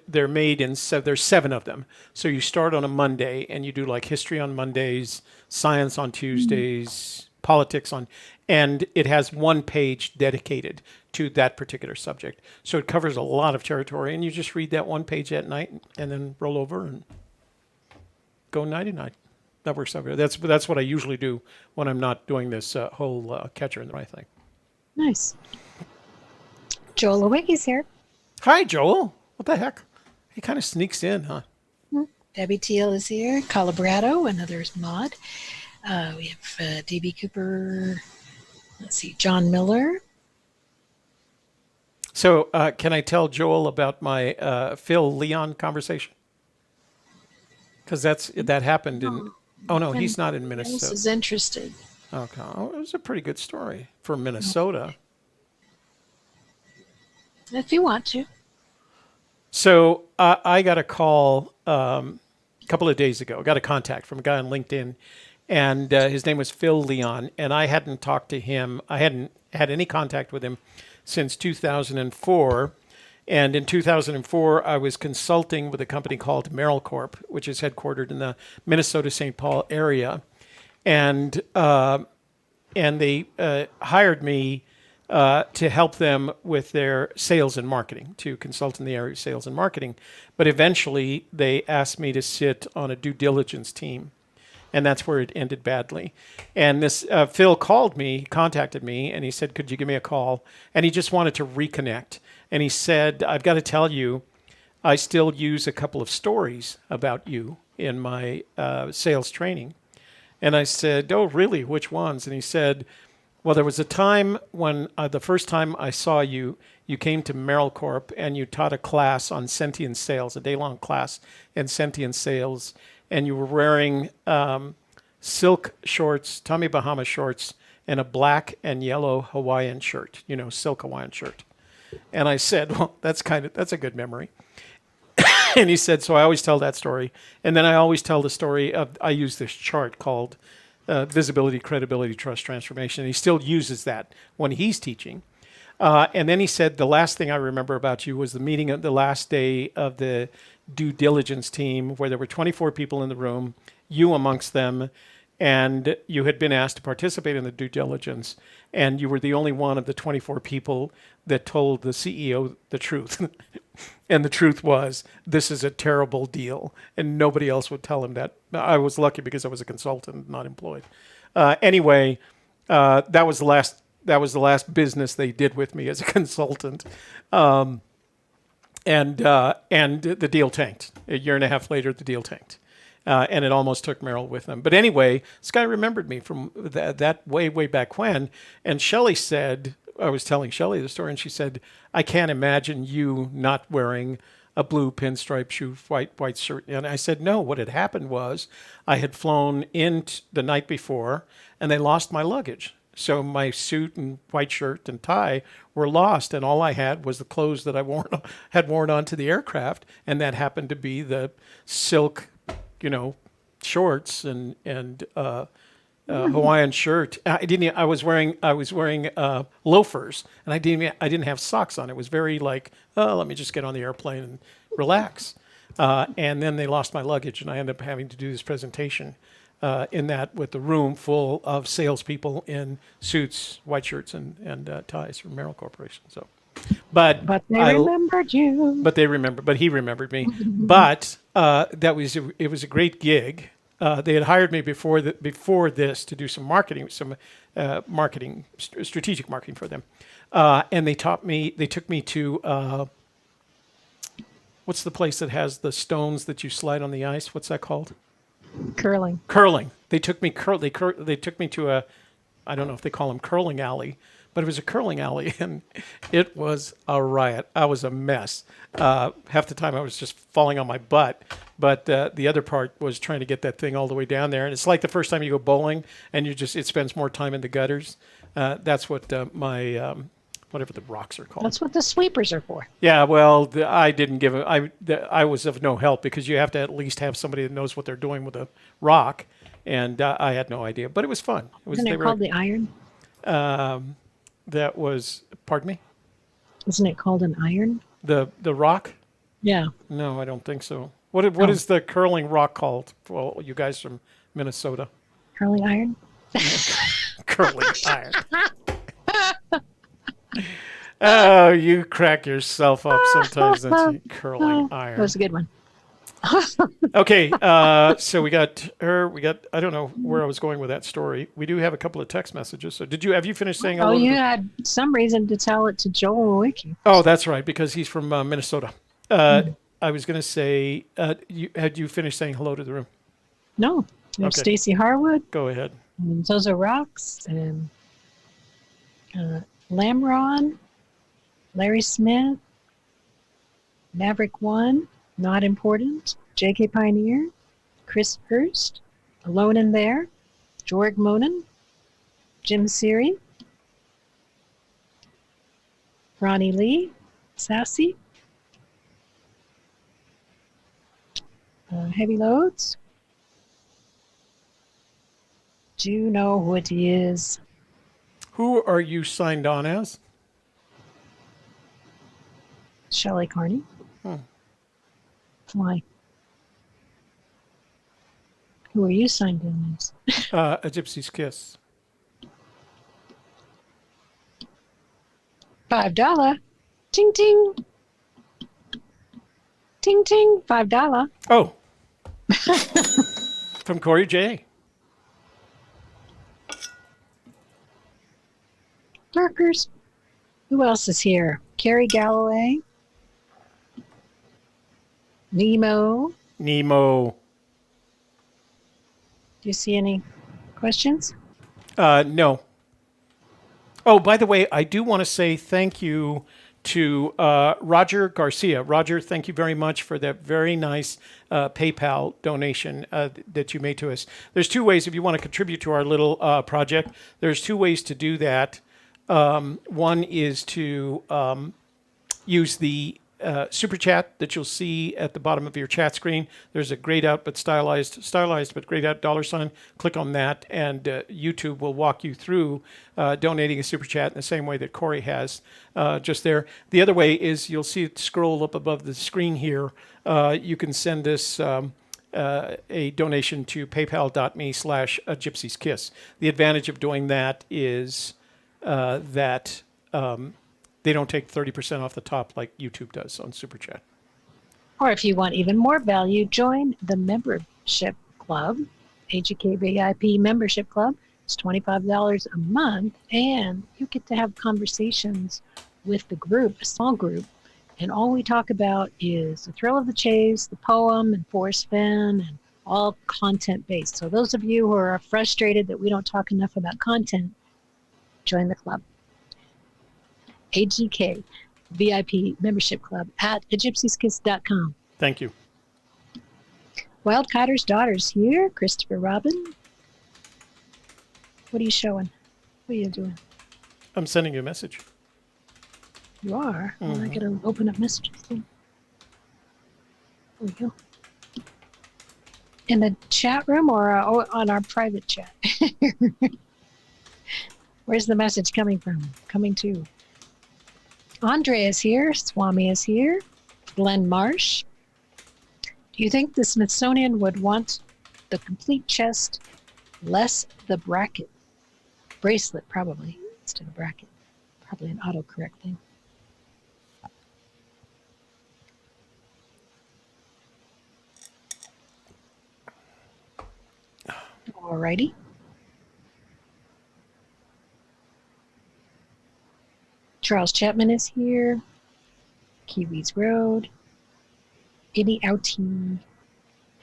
they're made in there's 7 of them. So you start on a Monday and you do like history on Mondays, science on Tuesdays, politics and it has 1 page dedicated to that particular subject. So it covers a lot of territory, and you just read that 1 page at night and then roll over and go nighty-night. That works out good. That's what I usually do when I'm not doing this whole Catcher in the Rye thing. Nice. Joel Awicki's here. Hi, Joel. What the heck? He kind of sneaks in, huh? Debbie Teal is here. Colabrado, another mod. We have DB Cooper. Let's see, John Miller. So can I tell Joel about my Phil Leon conversation? Because that happened in... Oh, no, he's not in Minnesota. This is interested. Okay. Oh, it was a pretty good story for Minnesota. If you want to. So I got a call a couple of days ago. I got a contact from a guy on LinkedIn, and his name was Phil Leon, and I hadn't talked to him. I hadn't had any contact with him since 2004. And in 2004, I was consulting with a company called Merrill Corp, which is headquartered in the Minnesota-St. Paul area. And they hired me to help them with their sales and marketing, to consult in the area of sales and marketing. But eventually, they asked me to sit on a due diligence team, and that's where it ended badly. And this Phil contacted me, and he said, "Could you give me a call?" And he just wanted to reconnect. And he said, "I've got to tell you, I still use a couple of stories about you in my sales training." And I said, "Oh, really? Which ones?" And he said, "Well, there was a time when the first time I saw you, you came to Merrill Corp and you taught a class on sentient sales, a day-long class in sentient sales, and you were wearing silk shorts, Tommy Bahama shorts, and a black and yellow Hawaiian shirt, silk Hawaiian shirt." And I said, "Well, that's a good memory." And he said, "So I always tell that story. And then I always tell the story of, I use this chart called visibility, credibility, trust, transformation." And he still uses that when he's teaching. And then he said, "The last thing I remember about you was the meeting of the last day of the due diligence team, where there were 24 people in the room, you amongst them, and you had been asked to participate in the due diligence, and you were the only one of the 24 people that told the CEO the truth." And the truth was, this is a terrible deal, and nobody else would tell him that. I was lucky because I was a consultant, not employed. Anyway, that was the last business they did with me as a consultant. And the deal tanked. A year and a half later, the deal tanked. And it almost took Merrill with them. But anyway, this guy remembered me from that way back when. And Shelley said, I was telling Shelley the story, and she said, "I can't imagine you not wearing a blue pinstripe shoe, white shirt." And I said, "No, what had happened was I had flown in the night before, and they lost my luggage. So my suit and white shirt and tie were lost, and all I had was the clothes that I had worn onto the aircraft, and that happened to be the silk, shorts and Hawaiian shirt. I was wearing loafers, and I didn't have socks on. It was very like, oh, let me just get on the airplane and relax." And then they lost my luggage, and I ended up having to do this presentation in that with the room full of salespeople in suits, white shirts, and ties from Merrill Corporation. So, but they remembered you. But he remembered me. But it was a great gig. They had hired me before this to do some marketing, strategic marketing for them, and they took me to what's the place that has the stones that you slide on the ice? What's that called? Curling. They took me to a, I don't know if they call them curling alley, but it was a curling alley, and it was a riot. I was a mess. Half the time I was just falling on my butt, but the other part was trying to get that thing all the way down there. And it's like the first time you go bowling, and it spends more time in the gutters. That's what my whatever the rocks are called. That's what the sweepers are for. Yeah, well, I was of no help, because you have to at least have somebody that knows what they're doing with a rock, and I had no idea. But it was fun. Isn't it called the iron? That was, pardon me? Isn't it called an iron? The rock? Yeah. No, I don't think so. What is the curling rock called? Well, you guys from Minnesota. Curling iron? Curling iron. Oh, you crack yourself up sometimes. That's curling iron. That was a good one. Okay, so we got her. I don't know where I was going with that story. We do have a couple of text messages. So have you finished saying hello? Oh, you had some reason to tell it to Joel Wiki. Oh, that's right, because he's from Minnesota. I was going to say, had you finished saying hello to the room? No. We have Okay. Stacy Harwood. Go ahead. And Zozo Rocks. And Lamron. Larry Smith. Maverick One. Not Important. J.K. Pioneer. Chris Hurst. Alone in There. Jorg Monin. Jim Seary. Ronnie Lee. Sassy. Heavy Loads. Do you know who it is? Who are you signed on as? Shelley Carney. Why? Who are you signed in as? A Gypsy's Kiss. $5. Ting, ting. Ting, ting. $5. Oh. From Corey J. Lurkers. Who else is here? Carrie Galloway. Nemo. Nemo. Do you see any questions? No. Oh, by the way, I do want to say thank you to Roger Garcia. Roger, thank you very much for that very nice PayPal donation that you made to us. There's two ways if you want to contribute to our little project. There's two ways to do that. One is to use the super chat that you'll see at the bottom of your chat screen. There's a grayed out but stylized but grayed out $. Click on that, and YouTube will walk you through donating a super chat in the same way that Corey has just there. The other way is you'll see it scroll up above the screen here. You can send us a donation to paypal.me/gypsieskiss. The advantage of doing that is that they don't take 30% off the top like YouTube does on Super Chat. Or if you want even more value, join the membership club, AGK VIP membership club. It's $25 a month, and you get to have conversations with the group, a small group, and all we talk about is the thrill of the chase, the poem, and Forrest Fenn, and all content-based. So those of you who are frustrated that we don't talk enough about content, join the club. AGK VIP membership club at gypsieskiss.com. Thank you. Wildcatter's daughter's here. Christopher Robin. What are you showing? What are you doing? I'm sending you a message. You are? Well, I gotta open up messages then. There we go. In the chat room or on our private chat? Where's the message coming from? Coming to? Andre is here. Swami is here. Glenn Marsh. Do you think the Smithsonian would want the complete chest, less the bracket? Bracelet, probably, instead of bracket. Probably an autocorrect thing. Alrighty. Charles Chapman is here. Kiwis Road. Eddie Outie.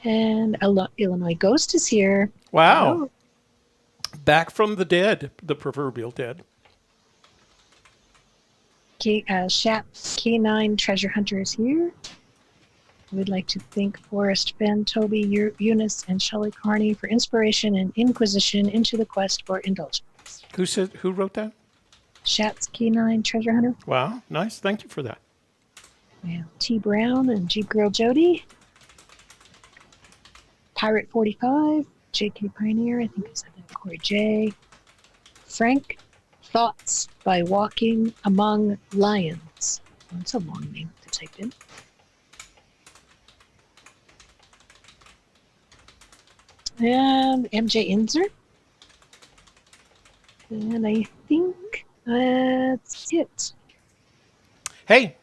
And Illinois Ghost is here. Wow. Hello. Back from the dead, the proverbial dead. Shap K9 Treasure Hunter is here. We'd like to thank Forrest Fenn, Toby, Younis, and Shelley Carney for inspiration and inquisition into the quest for indulgence. Who wrote that? Shat's K9 Treasure Hunter. Wow, nice. Thank you for that. Yeah. T. Brown and Jeep Girl Jody. Pirate 45. J.K. Pioneer, I think I said that. Corey J. Frank. Thoughts by Walking Among Lions. Oh, that's a long name to type in. And MJ Inzer. And I think that's it. Hey,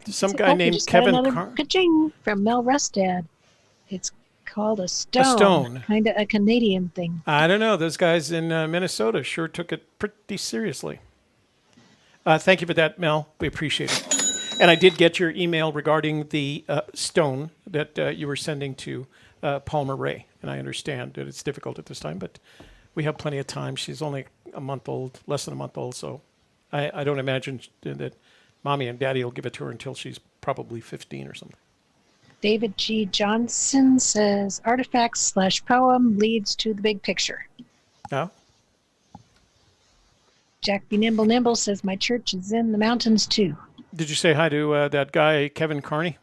some guy named Kevin Ka-ching from Mel Rustad. It's called a stone. A stone. Kind of a Canadian thing. I don't know. Those guys in Minnesota sure took it pretty seriously. Thank you for that, Mel. We appreciate it. And I did get your email regarding the stone that you were sending to Palmer Ray. And I understand that it's difficult at this time, but we have plenty of time. She's only a month old, less than a month old, so I don't imagine that Mommy and Daddy will give it to her until she's probably 15 or something. David G. Johnson says, artifacts/poem leads to the big picture. No? Jack B. Nimble says, my church is in the mountains too. Did you say hi to that guy, Kevin Carney?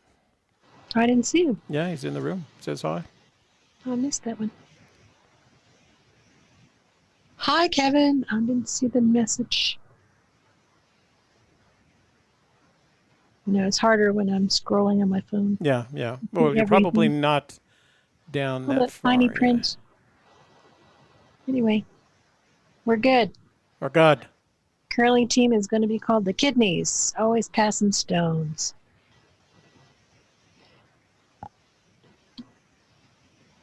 I didn't see him. Yeah, he's in the room. Says hi. Oh, I missed that one. Hi, Kevin. I didn't see the message. You know, it's harder when I'm scrolling on my phone. Yeah, yeah. Well, you're probably not down All that far. tiny print. Anyway, we're good. Or God. curling team is going to be called the Kidneys. Always passing stones.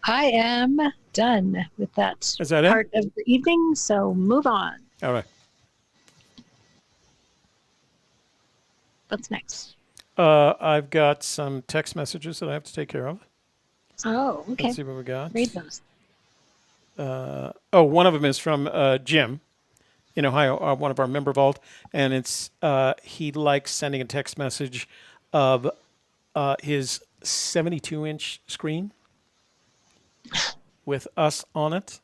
I am done with that, Is that it? part of the evening, so move on. All right. What's next? I've got some text messages that I have to take care of. Oh, okay. Let's see what we got. Read those. One of them is from Jim in Ohio, one of our member vault, and it's he likes sending a text message of his 72-inch screen with us on it.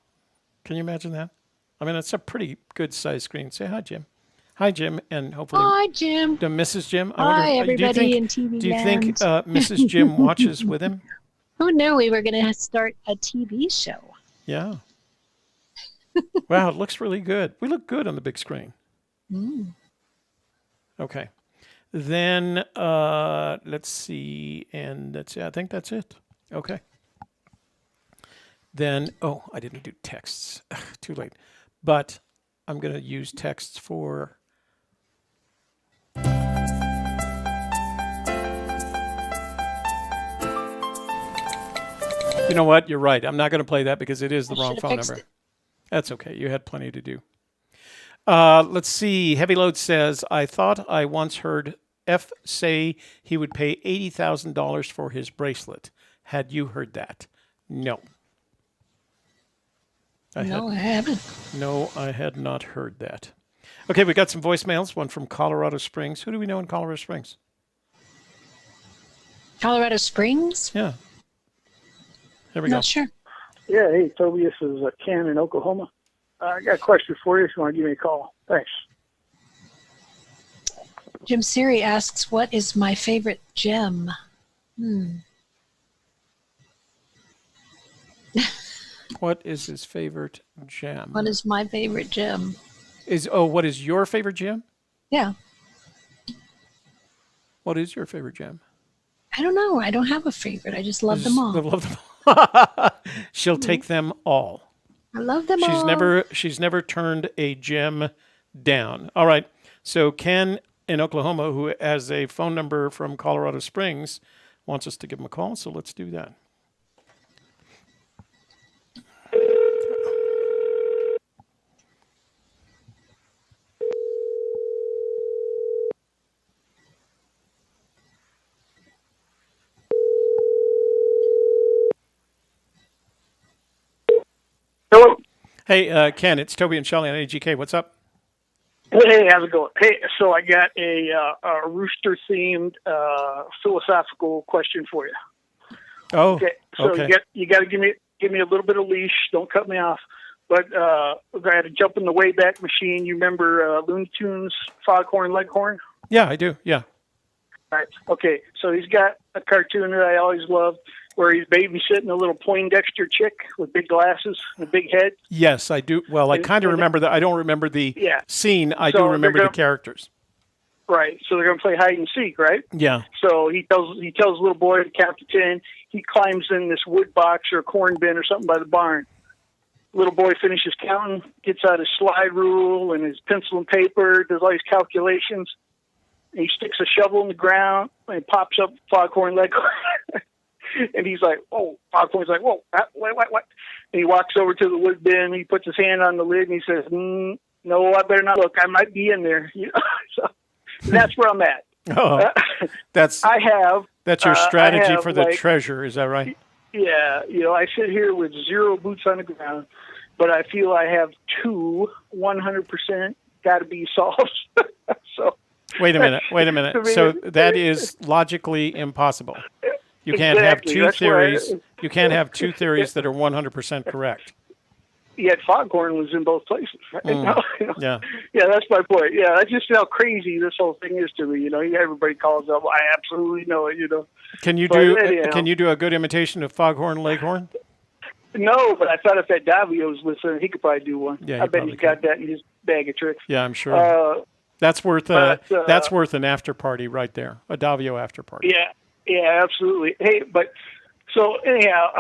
Can you imagine that? I mean, it's a pretty good size screen. Say hi, Jim. Hi, Jim, and hopefully... Hi, Jim. To Mrs. Jim. Hi, everybody in TV Do you think land. Mrs. Jim watches with him? Who knew we were going to start a TV show? Yeah. Wow, it looks really good. We look good on the big screen. Mm. Okay. Then let's see, and I think that's it. Okay. Then, I didn't do texts. Ugh, too late. But I'm going to use texts for... You know what? You're right. I'm not going to play that because it is the wrong phone number. That's okay. You had plenty to do. Let's see. Heavy Load says, I thought I once heard F say he would pay $80,000 for his bracelet. Had you heard that? No. I haven't. No, I had not heard that. Okay, we got some voicemails. One from Colorado Springs. Who do we know in Colorado Springs? Colorado Springs? Yeah. There we go. Not sure. Yeah, hey, Toby, this is Ken in Oklahoma. I got a question for you if you want to give me a call. Thanks. Jim Siri asks, what is my favorite gem? What is his favorite gem? What is my favorite gem? What is your favorite gem? Yeah. What is your favorite gem? I don't know. I don't have a favorite. I just love them all. Love them all. She'll take them all. I love them all. She's never turned a gem down. All right. So Ken in Oklahoma, who has a phone number from Colorado Springs, wants us to give him a call. So let's do that. Hello. Hey, Ken, it's Toby and Shelley on AGK. What's up? Hey, how's it going? Hey, so I got a rooster-themed philosophical question for you. Oh, okay. So okay. you got to give me a little bit of leash. Don't cut me off. But I had to jump in the Wayback Machine. You remember Looney Tunes, Foghorn Leghorn? Yeah, I do. Yeah. Right. Okay. So he's got a cartoon that I always loved, where he's babysitting a little Poindexter chick with big glasses and a big head. Yes, I do. Well, I kind of remember that. I don't remember the scene. I do remember the characters. Right. So they're going to play hide and seek, right? Yeah. So he tells the little boy to count to 10. He climbs in this wood box or a corn bin or something by the barn. Little boy finishes counting, gets out his slide rule and his pencil and paper, does all these calculations. And he sticks a shovel in the ground and he pops up Foghorn Leghorn. And he's like, oh, Foghorn's like, whoa, what? And he walks over to the wood bin. He puts his hand on the lid and he says, no, I better not look. I might be in there. You know? So that's where I'm at. Oh, that's your strategy for the treasure. Is that right? Yeah. I sit here with 0 boots on the ground, but I feel I have 2 100% got to be solved. So wait a minute. So that is logically impossible. You can't have two theories. You can't have two theories that are 100% correct. Yet Foghorn was in both places. Right? Yeah. Yeah, that's my point. Yeah, that's just how crazy this whole thing is to me. Everybody calls up. I absolutely know it. Can you do a good imitation of Foghorn Leghorn? No, but I thought if that Davio was listening, he could probably do one. Yeah, I bet he's got that in his bag of tricks. Yeah, I'm sure. That's worth an after party right there. A Davio after party. Yeah, absolutely. Hey, but So anyhow,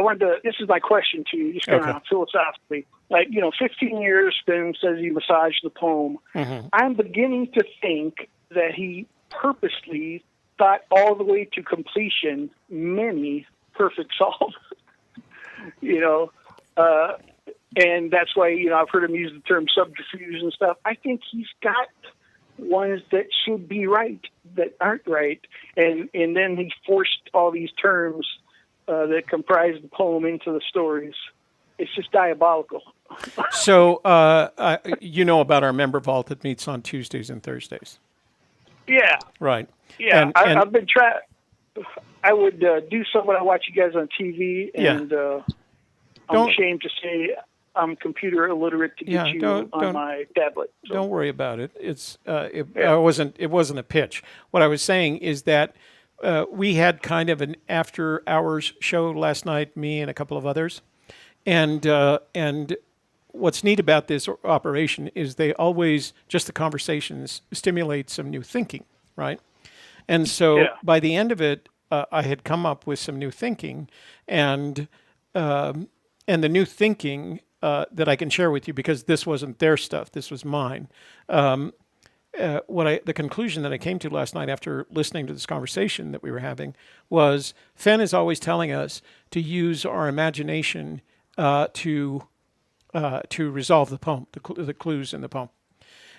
this is my question to you, just kind Okay. of philosophically. 15 years, Fenn says he massaged the poem. Mm-hmm. I'm beginning to think that he purposely thought all the way to completion many perfect solves. And that's why, I've heard him use the term subterfuge and stuff. I think he's got ones that should be right that aren't right. And then he forced all these terms that comprise the poem into the stories. It's just diabolical. So, about our member vault that meets on Tuesdays and Thursdays. Yeah. Right. Yeah. And I've been trying. I would do some when I watch you guys on TV, and I'm ashamed to say I'm computer illiterate to get you on my tablet. So. Don't worry about it. It wasn't a pitch. What I was saying is that we had kind of an after hours show last night, me and a couple of others, and what's neat about this operation is they always, just the conversations, stimulate some new thinking, right? And so by the end of it, I had come up with some new thinking, and the new thinking that I can share with you, because this wasn't their stuff, this was mine. The conclusion that I came to last night after listening to this conversation that we were having was Fenn is always telling us to use our imagination to resolve the poem, the clues in the poem.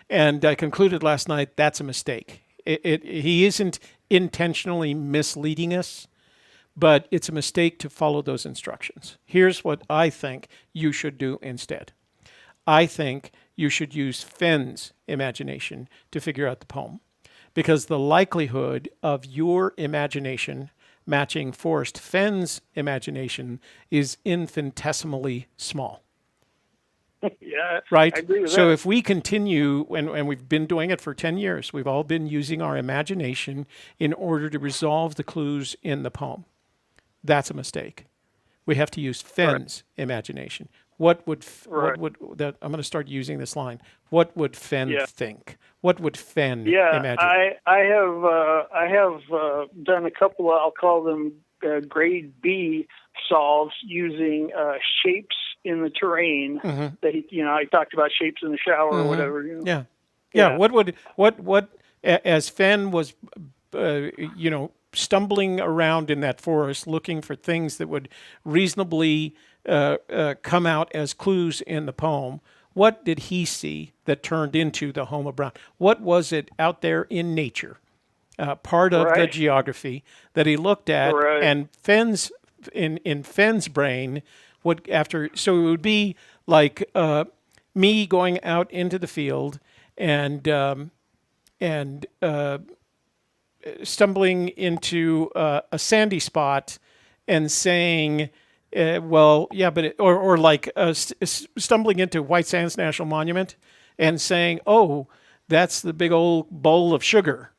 And I concluded last night that's a mistake. He isn't intentionally misleading us, but it's a mistake to follow those instructions. Here's what I think you should do instead. I think you should use Fenn's imagination to figure out the poem, because the likelihood of your imagination matching Forrest Fenn's imagination is infinitesimally small. Yeah, right. I agree with so that. if we continue, and we've been doing it for 10 years, we've all been using our imagination in order to resolve the clues in the poem. That's a mistake. We have to use Fenn's imagination. I'm going to start using this line. What would Fenn think? What would Fenn imagine? I have done a couple of, I'll call them grade B solves using shapes in the terrain that I talked about shapes in the shower or whatever. Yeah. What as Fenn was, stumbling around in that forest looking for things that would reasonably come out as clues in the poem. What did he see that turned into the home of Brown? What was it out there in nature, part of the geography that he looked at? And in Fenn's brain, so it would be like me going out into the field and stumbling into a sandy spot and saying, stumbling into White Sands National Monument and saying, "Oh, that's the big old bowl of sugar."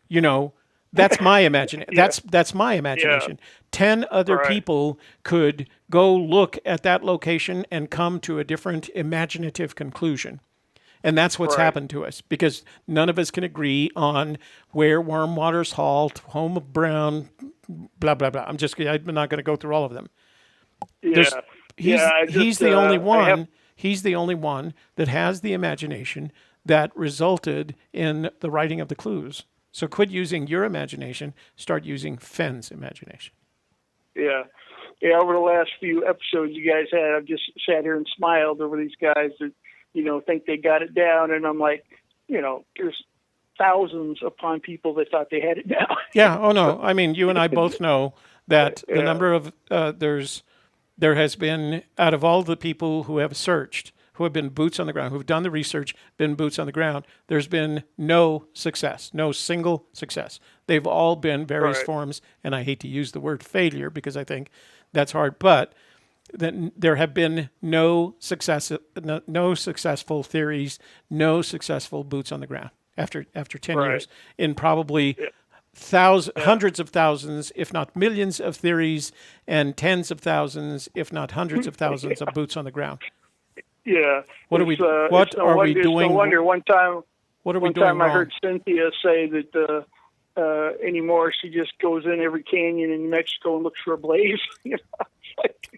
That's my imagination. That's my imagination. 10 other people could go look at that location and come to a different imaginative conclusion. And that's what's happened to us, because none of us can agree on where warm waters halt, home of Brown, blah, blah, blah. I'm not going to go through all of them. He's the only one. He's the only one that has the imagination that resulted in the writing of the clues. So quit using your imagination. Start using Fenn's imagination. Yeah. Over the last few episodes you guys had, I've just sat here and smiled over these guys that think they got it down, and I'm like, there's thousands upon people that thought they had it down. Yeah. Oh no. I mean, you and I both know that the number of there has been, out of all the people who have searched, who have been boots on the ground, who've done the research, been boots on the ground, there's been no success, no single success. They've all been various forms, and I hate to use the word failure because I think that's hard, but there have been no successful theories, no successful boots on the ground after 10 years in probably hundreds of thousands, if not millions of theories, and tens of thousands, if not hundreds of thousands of boots on the ground. Yeah. What are we doing? No wonder. One time What are we doing I wrong? heard Cynthia say that anymore. She just goes in every canyon in New Mexico and looks for a blaze.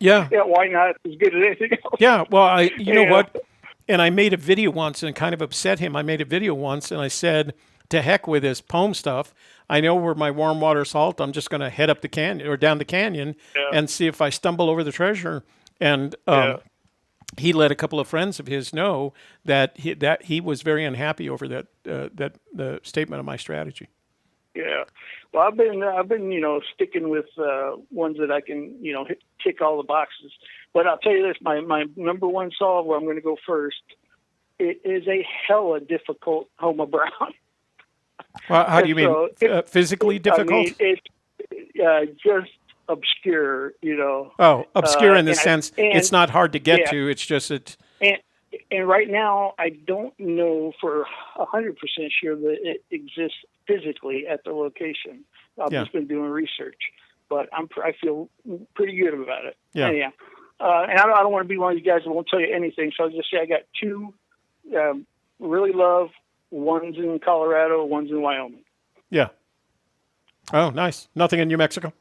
Yeah. Yeah, why not? It's as good as anything else. Yeah, well, you know what? And I made a video once and kind of upset him. I made a video once and I said, to heck with this poem stuff. I know where my warm water salt. I'm just going to head up the canyon or down the canyon and see if I stumble over the treasure. And he let a couple of friends of his know that he was very unhappy over the statement of my strategy. Yeah, well, I've been sticking with ones that I can tick all the boxes. But I'll tell you this: my number one solve, where I'm going to go first, it is a hella difficult Homa Brown. Well, how do you mean? Physically difficult? I mean, it's just obscure, Oh, obscure in the sense it's not hard to get to. It's just And right now, I don't know for 100% sure that it exists physically at the location. I've just been doing research, but I feel pretty good about it. Yeah. And I don't want to be one of you guys that won't tell you anything, so I'll just say I got two really love. One's in Colorado, one's in Wyoming. Yeah. Oh, nice. Nothing in New Mexico?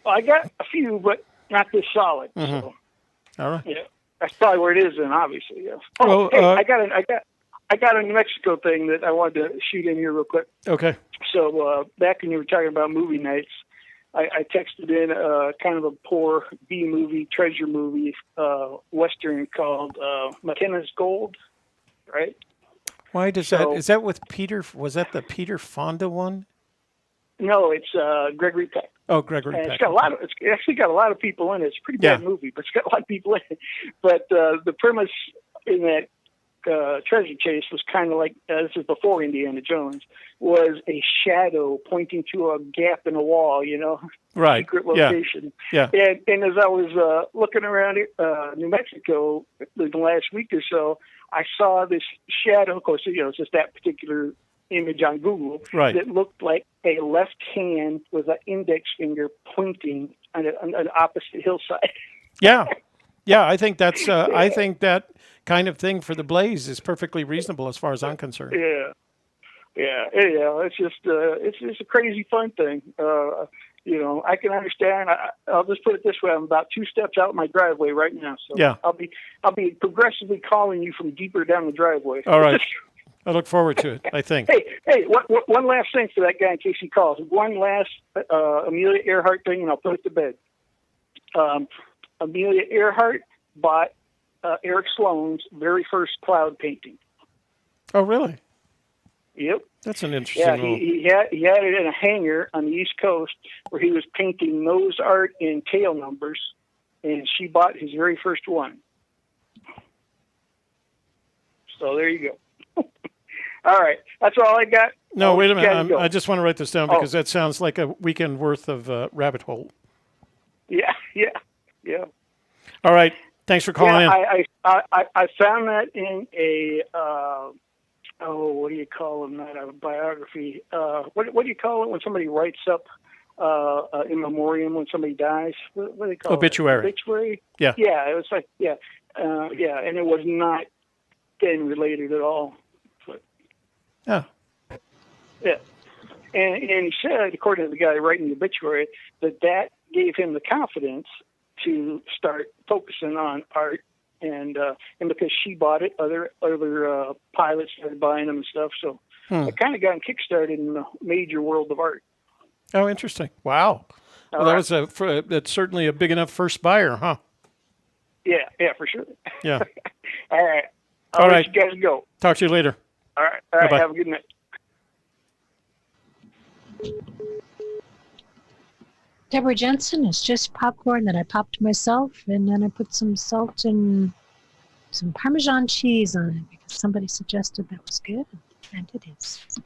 Well, I got a few, but not this solid. Mm-hmm. So, all right. Yeah, that's probably where it is. Then, obviously, yeah. Oh, well, hey, I got a New Mexico thing that I wanted to shoot in here real quick. Okay. So back when you were talking about movie nights, I texted in kind of a poor B movie, treasure movie, Western called McKenna's Gold, right? Why does that? Is that with Peter? Was that the Peter Fonda one? No, it's Gregory Peck. Oh, Gregory Peck. It's actually got a lot of people in it. It's a pretty bad movie, but it's got a lot of people in it. But the premise in that treasure chase was kind of like this is before Indiana Jones, was a shadow pointing to a gap in a wall. Right? Secret location. Yeah. And as I was looking around New Mexico the last week or so, I saw this shadow. Of course, it's just that particular image on Google that looked like a left hand with an index finger pointing on an opposite hillside. Yeah. I think that's. I think that kind of thing for the Blaze is perfectly reasonable as far as I'm concerned. Yeah. It's just it's a crazy fun thing. I can understand. I'll just put it this way: I'm about 2 steps out my driveway right now, so I'll be progressively calling you from deeper down the driveway. All right. I look forward to it, I think. Hey, one last thing for that guy in case he calls. One last Amelia Earhart thing, and I'll put it to bed. Amelia Earhart bought Eric Sloane's very first cloud painting. Oh, really? Yep. That's an interesting he had it in a hangar on the East Coast where he was painting nose art and tail numbers, and she bought his very first one. So there you go. All right. That's all I got. No, wait a minute. I just want to write this down because that sounds like a weekend worth of rabbit hole. Yeah. All right. Thanks for calling in. I found that in a, what do you call them? Not a biography. What do you call it when somebody writes up in memoriam when somebody dies? What do they call Obituary. it? Obituary? Yeah. Yeah, it was like, and it was not Fenn related at all. Yeah. Yeah. And he said, according to the guy writing the obituary, that gave him the confidence to start focusing on art, and because she bought it, other pilots started buying them and stuff. So it kind of got him kickstarted in the major world of art. Oh, interesting! Wow. Well, that's certainly a big enough first buyer, huh? Yeah, for sure. Yeah. All right. All right. Let you guys go. Talk to you later. All right. Bye-bye. Have a good night. Deborah Jensen is just popcorn that I popped myself, and then I put some salt and some Parmesan cheese on it because somebody suggested that was good, and it is.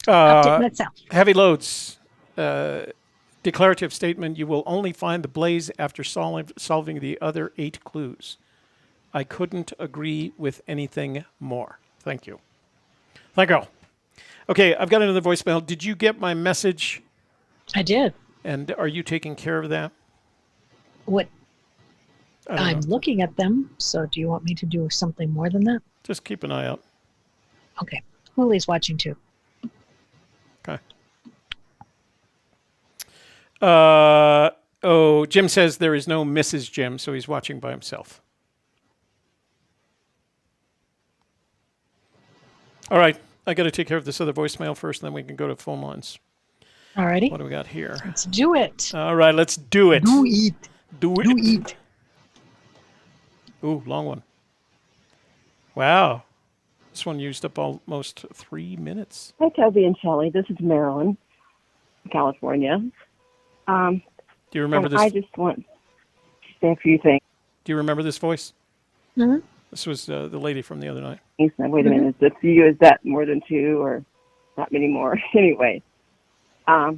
Popped it myself. Heavy loads. Declarative statement: you will only find the Blaze after solving the other 8 clues. I couldn't agree with anything more. Thank you. Thank you. Okay, I've got another voicemail. Did you get my message? I did. And are you taking care of that? What? I'm looking at them. So do you want me to do something more than that? Just keep an eye out. Okay. Julie's watching too. Okay. Jim says there is no Mrs. Jim, so he's watching by himself. All right. I got to take care of this other voicemail first, and then we can go to phone lines. Alrighty. What do we got here? Let's do it. All right, let's do it. Do it. Do it. Do it. Ooh, long one. Wow. This one used up almost 3 minutes. Hi, Toby and Shelley. This is Marilyn, California. Do you remember this? I just want to say a few things. Do you remember this voice? Mm-hmm. This was the lady from the other night. Now, wait a minute. Is this you? Is that more than two or not many more? Anyway, I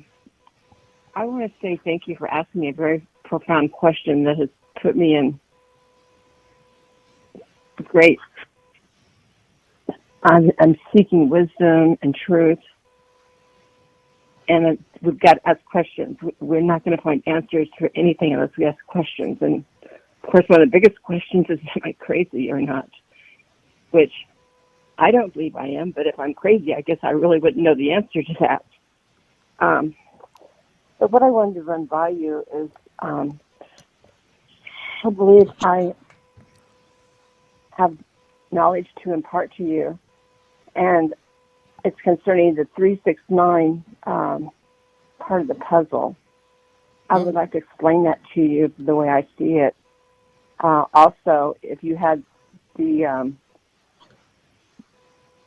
want to say thank you for asking me a very profound question that has put me in great. I'm seeking wisdom and truth, and we've got to ask questions. We're not going to find answers for anything unless we ask questions. And of course, one of the biggest questions is, am I crazy or not? Which I don't believe I am, but if I'm crazy, I guess I really wouldn't know the answer to that. But what I wanted to run by you is, I believe I have knowledge to impart to you, and it's concerning the 369 part of the puzzle. I would like to explain that to you the way I see it. Also, if you had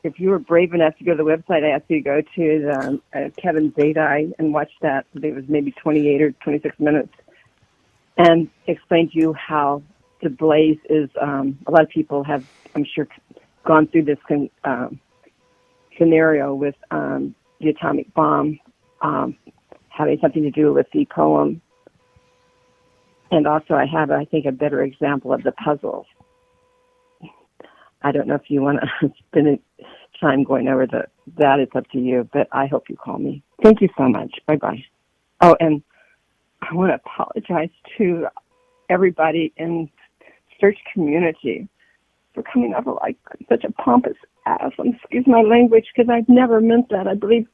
if you were brave enough to go to the website, I asked you to go to the Kevin's Eye and watch that. I think it was maybe 28 or 26 minutes, and explain to you how the blaze is. A lot of people have, I'm sure, gone through this scenario with the atomic bomb having something to do with the poem. And also I have, I think, a better example of the puzzle. I don't know if you want to spend time going over that. It's up to you, but I hope you call me. Thank you so much. Bye-bye. Oh, and I want to apologize to everybody in search community for coming over like such a pompous ass. Excuse my language, because I've never meant that. I believe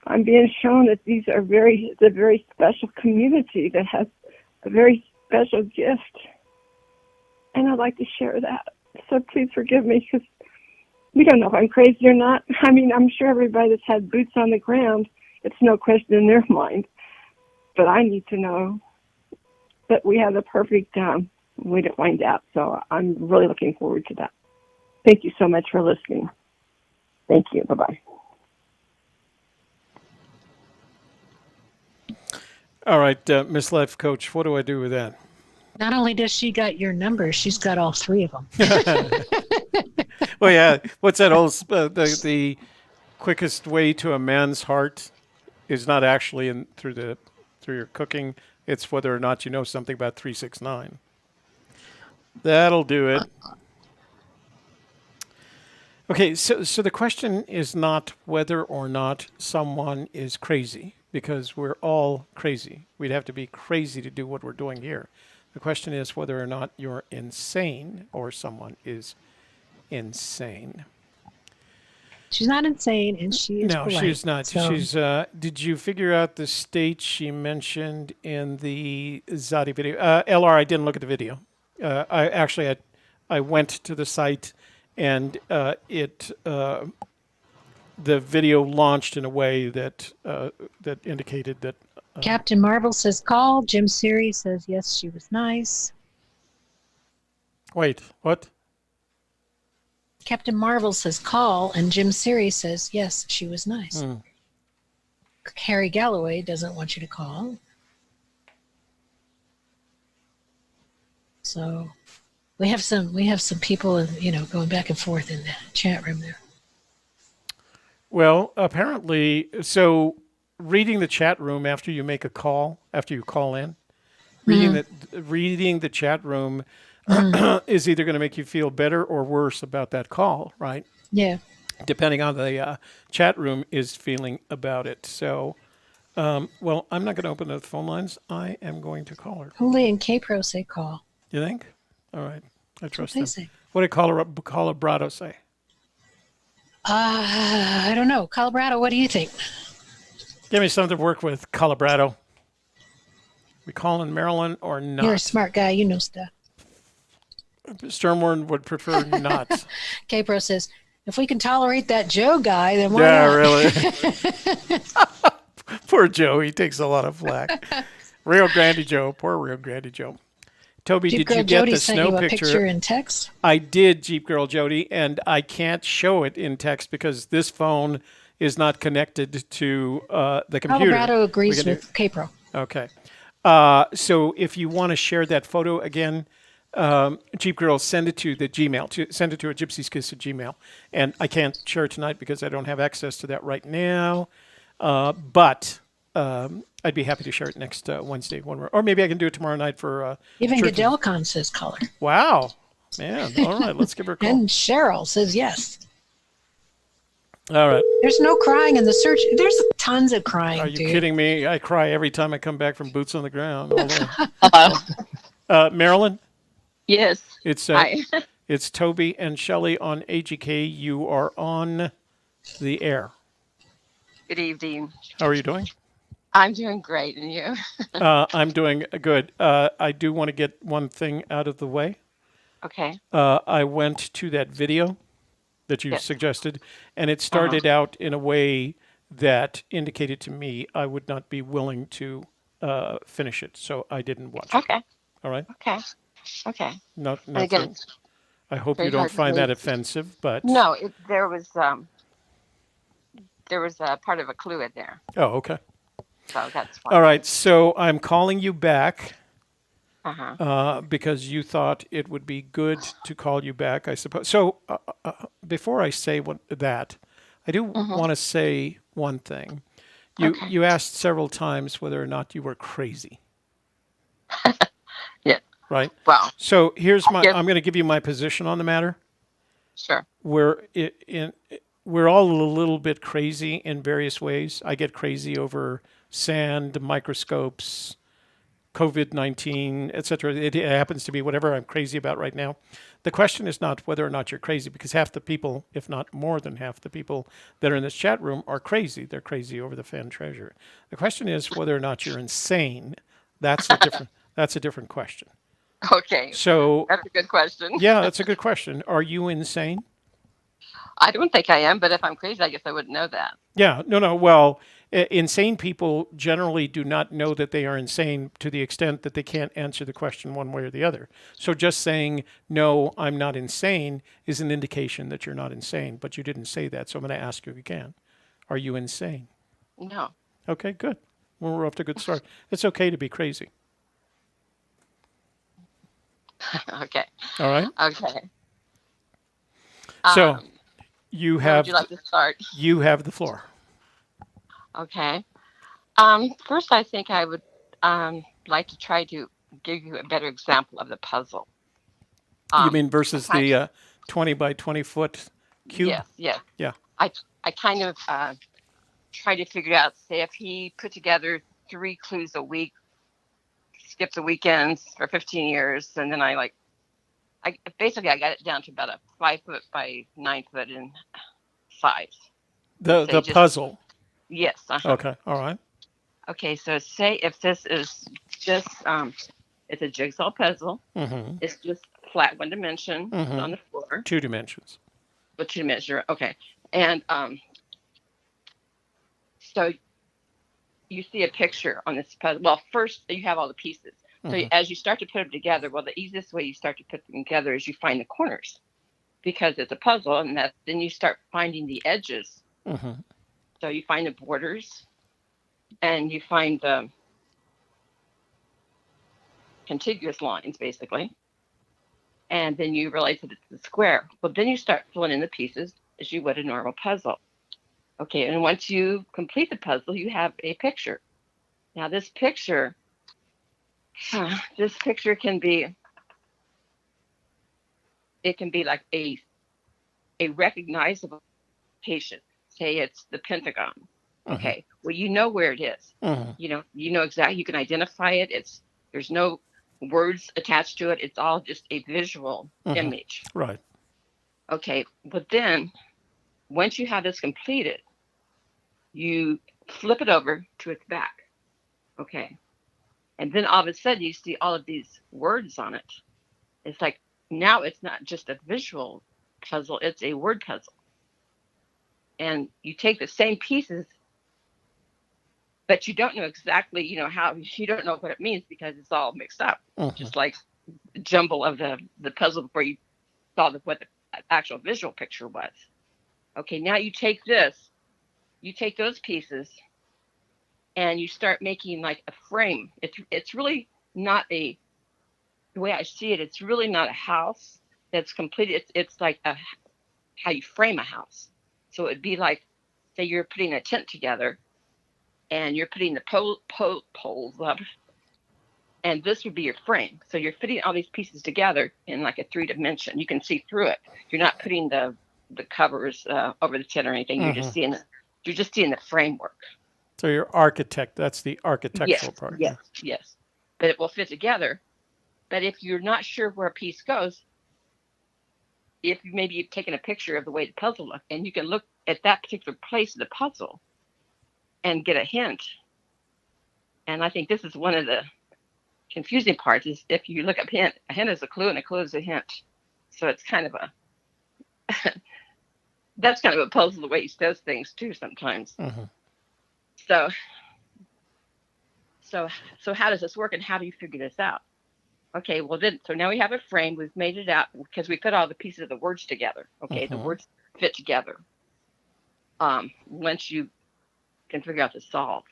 I'm being shown that it's a very special community that has a very special gift, and I'd like to share that. So please forgive me, because we don't know if I'm crazy or not. I mean, I'm sure everybody that's had boots on the ground, it's no question in their mind. But I need to know that we have the perfect way to find out. So I'm really looking forward to that. Thank you so much for listening. Thank you. Bye-bye. All right, Miss Life Coach, what do I do with that? Not only does she got your number, she's got all three of them. Well, yeah. What's that old? The quickest way to a man's heart is not actually through your cooking. It's whether or not you know something about 369. That'll do it. Okay, so the question is not whether or not someone is crazy, because we're all crazy. We'd have to be crazy to do what we're doing here. The question is whether or not you're insane or someone is insane. She's not insane, and she is No, polite, she's not. so- She's. Did you figure out the state she mentioned in the Zadi video? LR, I didn't look at the video. I went to the site, and the video launched in a way that indicated that. Captain Marvel says call. Jim Siri says yes, she was nice. Wait, what? Captain Marvel says call, and Jim Siri says yes, she was nice. Harry Galloway doesn't want you to call. So we have some people, going back and forth in the chat room there. Well, apparently, so reading the chat room after you make a call, after you call in, reading the chat room is either going to make you feel better or worse about that call, right? Yeah. Depending on the chat room is feeling about it. So, well, I'm not going to open the phone lines. I am going to call her. Julie and K-Pro say call. You think? All right. I trust what they them. say. What did Colorado say? I don't know. Colorado, what do you think? Give me something to work with, Colorado. We call in Maryland or not? You're a smart guy. You know stuff. Stormborn would prefer not. K-Pro says, if we can tolerate that Joe guy, then why Yeah, not? really. Poor Joe. He takes a lot of flack. Rio Grande Joe. Poor Rio Grande Joe. Toby, Jeep did Girl you get Jody the sent snow you a picture? in text. I did, Jeep Girl Jody, and I can't show it in text because this phone is not connected to the computer. Colorado agrees with K-Pro. Okay. So if you want to share that photo again, Jeep Girl, send it to the Gmail. Send it to a Gypsy's Kiss at Gmail. And I can't share it tonight because I don't have access to that right now. But I'd be happy to share it next Wednesday. Or maybe I can do it tomorrow night for... Even church. Gadelcon says color. Wow. Man. All right. Let's give her a call. And Cheryl says yes. All right. There's no crying in the search. There's tons of crying, Are you dude. kidding me? I cry every time I come back from boots on the ground. Hello. Marilyn? Yes. It's Hi. it's Toby and Shelley on AGK. You are on the air. Good evening. How are you doing? I'm doing great, and you? I'm doing good. I do want to get one thing out of the way. Okay. I went to that video that you Yes. suggested, and it started out in a way that indicated to me I would not be willing to finish it, so I didn't watch it. Okay. All right? Okay. Okay. Not And again, for- it's I hope very you don't hard to find that believe. offensive, but... no. There was a part of a clue in there, Oh, okay. so that's fine. All right, so I'm calling you back Uh-huh. because you thought it would be good to call you back, I suppose. So before I say that, I do want to say one thing. Okay. You asked several times whether or not you were crazy, Yeah. right? Well, So here's Yes. I'm going to give you my position on the matter. sure. We're all a little bit crazy in various ways. I get crazy over sand, microscopes, COVID-19, etc. It happens to be whatever I'm crazy about right now. The question is not whether or not you're crazy, because half the people, if not more than half the people that are in this chat room are crazy. They're crazy over the Fenn treasure. The question is whether or not you're insane. That's a different question. Okay. So That's a good question. yeah, that's a good question. Are you insane? I don't think I am, but if I'm crazy, I guess I wouldn't know that. Yeah, no. Well, insane people generally do not know that they are insane to the extent that they can't answer the question one way or the other. So just saying, no, I'm not insane is an indication that you're not insane, but you didn't say that. So I'm going to ask you again. Are you insane? No. Okay, good. Well, we're off to a good start. It's okay to be crazy. Okay. All right? Okay. So you Where have would you like to start? you have the floor. Okay. First, I think I would like to try to give you a better example of the puzzle. You mean versus the 20 by 20 foot cube? Yes, yes. Yeah. I kind of try to figure out, say, if he put together 3 clues a week, skipped the weekends for 15 years, and then I basically got it down to about a 5 foot by 9 foot in size. The puzzle. Yes. Okay. All right. Okay, so say if this is just it's a jigsaw puzzle. Mm-hmm. It's just flat one dimension on the floor. 2 dimensions. But 2 dimension. Okay, and so you see a picture on this puzzle. Well, first you have all the pieces. So as you start to put them together, well, the easiest way you start to put them together is you find the corners, because it's a puzzle, and then you start finding the edges. So you find the borders, and you find the contiguous lines, basically. And then you realize that it's a square. Well, then you start filling in the pieces as you would a normal puzzle. Okay, and once you complete the puzzle, you have a picture. Now, this picture can be like a recognizable location. Say it's the Pentagon. Okay, well, you know where it is. You know exactly. You can identify it. There's no words attached to it. It's all just a visual image. Right. Okay, but then Once you have this completed, you flip it over to its back. Okay. And then all of a sudden you see all of these words on it. It's like now it's not just a visual puzzle, it's a word puzzle. And you take the same pieces, but you don't know exactly, how, you don't know what it means because it's all mixed up. Just like the jumble of the puzzle where you saw what the actual visual picture was. Okay, now you take those pieces and you start making like a frame. It's really not the way I see it, it's really not a house that's completed. It's like how you frame a house. So it'd be like, say you're putting a tent together and you're putting the poles up, and this would be your frame. So you're fitting all these pieces together in like a 3-dimension. You can see through it. You're not putting the covers over the tent or anything. You're just seeing the framework. So your architect, that's the architectural part. Yes. But it will fit together. But if you're not sure where a piece goes, if maybe you've taken a picture of the way the puzzle looks, and you can look at that particular place of the puzzle and get a hint. And I think this is one of the confusing parts, is if you look up hint, a hint is a clue and a clue is a hint. So it's kind of that's kind of a puzzle the way he does things too sometimes. So how does this work, and how do you figure this out? Okay, well then, so now we have a frame. We've made it out because we put all the pieces of the words together. Okay, the words fit together. Once you can figure out the solve.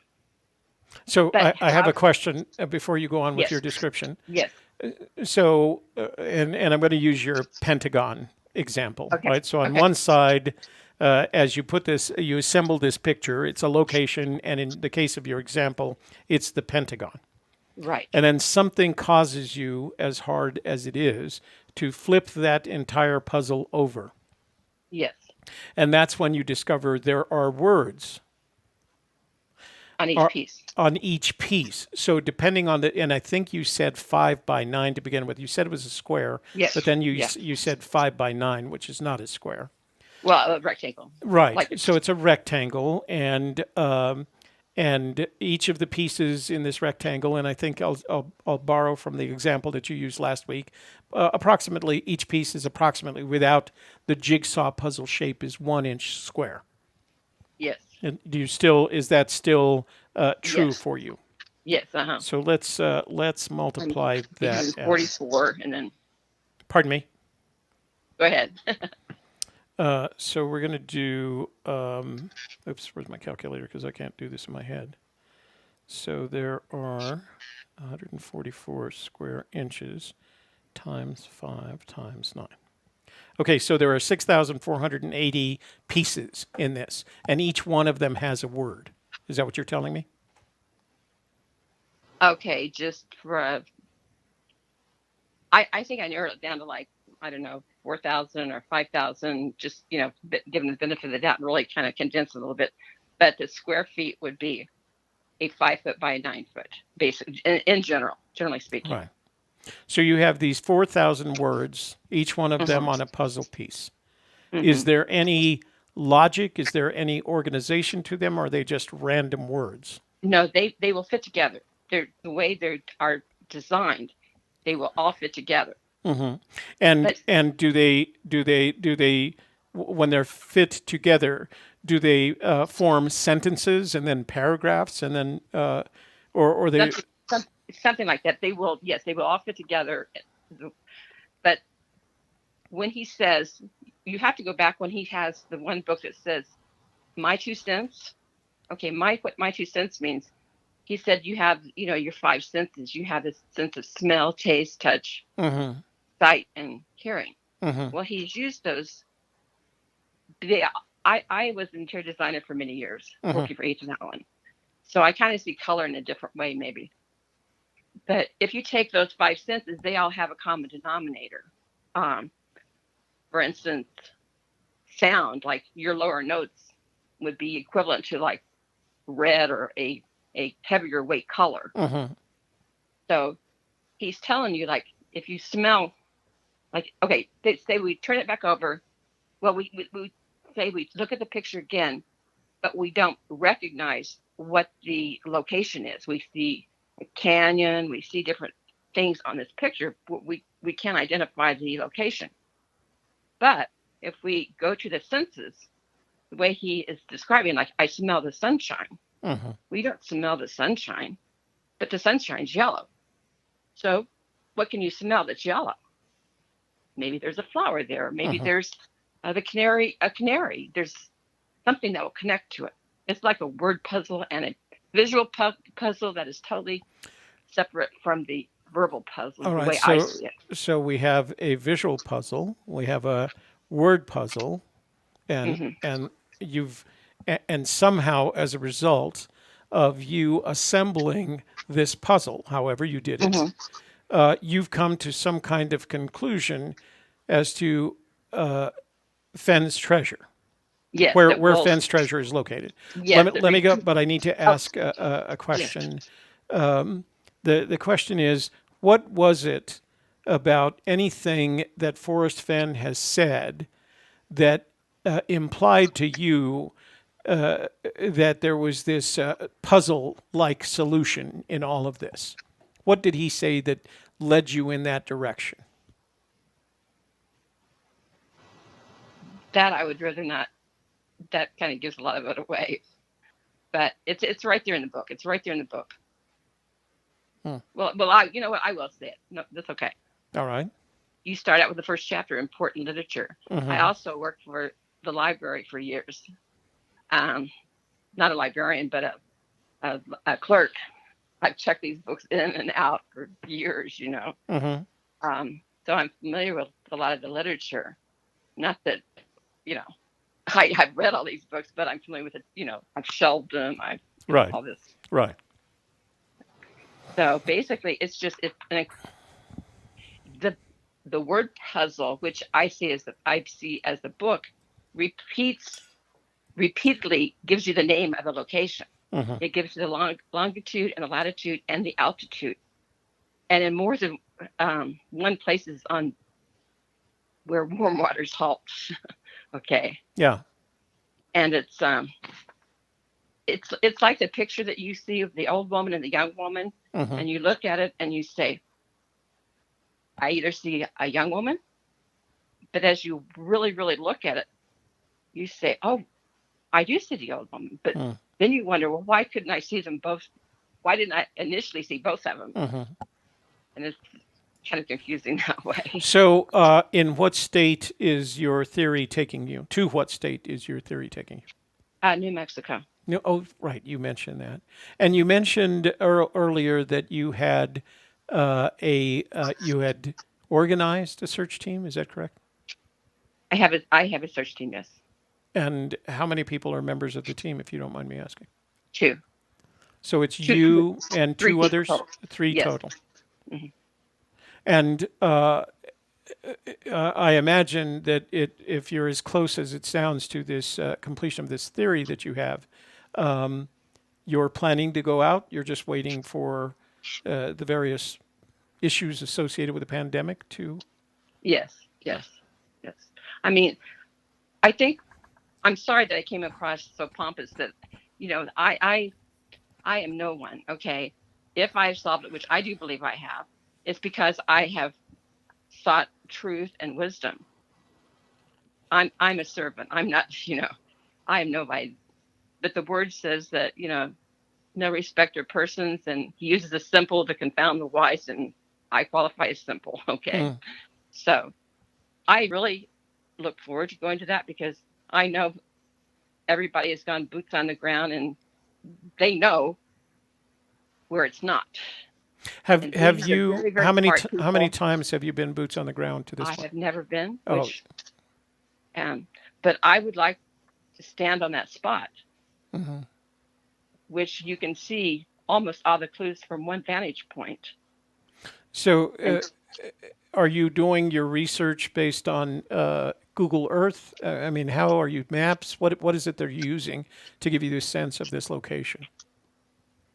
So I have a question before you go on with your description. Yes. So, and I'm going to use your pentagon example, okay. right? So on one side, as you put this, you assemble this picture, it's a location, and in the case of your example, it's the pentagon. Right. And then something causes you, as hard as it is, to flip that entire puzzle over. Yes. And that's when you discover there are words on each piece. So depending on and I think you said 5 by 9 to begin with. You said it was a square, yes. But then you said 5 by 9, which is not a square. Well, a rectangle. Right. So it's a rectangle, and each of the pieces in this rectangle, and I think I'll borrow from the example that you used last week. Approximately, each piece is approximately, without the jigsaw puzzle shape, is 1 inch square. Yes. And is that still true for you? Yes. So let's multiply that. 44, and then. Pardon me. Go ahead. So we're going to do, oops, where's my calculator? Because I can't do this in my head. So there are 144 square inches times 5 times 9. Okay, so there are 6,480 pieces in this, and each one of them has a word. Is that what you're telling me? Okay, just for, I think I narrowed it down to like, I don't know, 4,000 or 5,000, just, given the benefit of the doubt and really kind of condense it a little bit. But the square feet would be a 5 foot by a 9 foot, basically, in generally speaking. Right. So you have these 4,000 words, each one of them on a puzzle piece. Is there any logic? Is there any organization to them, or are they just random words? No, they will fit together. The way they are designed, they will all fit together. And do they when they're fit together, do they form sentences and then paragraphs and then or they something like that? They will all fit together. But when he says, you have to go back when he has the one book that says my 2 cents. Okay, what my 2 cents means. He said you have your 5 senses. You have this sense of smell, taste, touch, sight, and hearing. Well, he's used those. I was an interior designer for many years, working for H&L, so I kind of see color in a different way, maybe. But if you take those 5 senses, they all have a common denominator. For instance, sound, like your lower notes would be equivalent to like red or a heavier weight color. So he's telling you, like, if you smell, like, okay, say we turn it back over. Well, we say we look at the picture again, but we don't recognize what the location is. We see a canyon, we see different things on this picture, but we can't identify the location. But if we go to the senses, the way he is describing, like, I smell the sunshine. We don't smell the sunshine, but the sunshine's yellow. So what can you smell that's yellow? Maybe there's a flower there. Maybe there's a canary. There's something that will connect to it. It's like a word puzzle and a visual puzzle that is totally separate from the verbal puzzle, All the right, way I see it. So we have a visual puzzle, we have a word puzzle, and and somehow, as a result of you assembling this puzzle, however you did it, you've come to some kind of conclusion as to Fenn's treasure. Yes, where Fenn's treasure is located. Yes, let me go, but I need to ask a question. The question is, what was it about anything that Forrest Fenn has said that implied to you that there was this puzzle-like solution in all of this? What did he say that led you in that direction? That I would rather not. That kind of gives a lot of it away. But it's right there in the book. It's right there in the book. Well, you know what? I will say it. No, that's okay. All right. You start out with the first chapter, important literature. I also worked for the library for years. Not a librarian, but a clerk. I've checked these books in and out for years, you know. So I'm familiar with a lot of the literature. Not that, you know, I've read all these books, but I'm familiar with it. You know, I've shelved them. All this. Right. So basically, it's the word puzzle, which I see as the book, repeatedly gives you the name of the location. It gives you the longitude and the latitude and the altitude, and in more than one places on where warm waters halt. Okay. Yeah. And it's like the picture that you see of the old woman and the young woman, and you look at it and you say, I either see a young woman, but as you really, really look at it, you say, oh, I do see the old woman. But then you wonder, well, why couldn't I see them both? Why didn't I initially see both of them? And it's kind of confusing that way. So in what state is your theory taking you? To what state is your theory taking you? New Mexico. No, oh, right. You mentioned that. And you mentioned earlier that you had you had organized a search team. Is that correct? I have a search team, yes. And how many people are members of the team, if you don't mind me asking? 2. So it's you and 2 others? Total. 3 yes. total. And I imagine that if you're as close as it sounds to this completion of this theory that you have, you're planning to go out. You're just waiting for the various issues associated with the pandemic to. Yes. I mean, I'm sorry that I came across so pompous that, you know, I am no one. Okay, if I've solved it, which I do believe I have, it's because I have sought truth and wisdom. I'm a servant. I'm not, you know, I am nobody. But the word says that, you know, no respecter of persons, and he uses the simple to confound the wise, and I qualify as simple. Okay. So I really look forward to going to that because I know everybody has gone boots on the ground and they know where it's not. Have you very, very how many times have you been boots on the ground to this point? I have never been, but I would like to stand on that spot, which you can see almost all the clues from one vantage point. So are you doing your research based on Google Earth? I mean, how are you maps? What is it they're using to give you this sense of this location?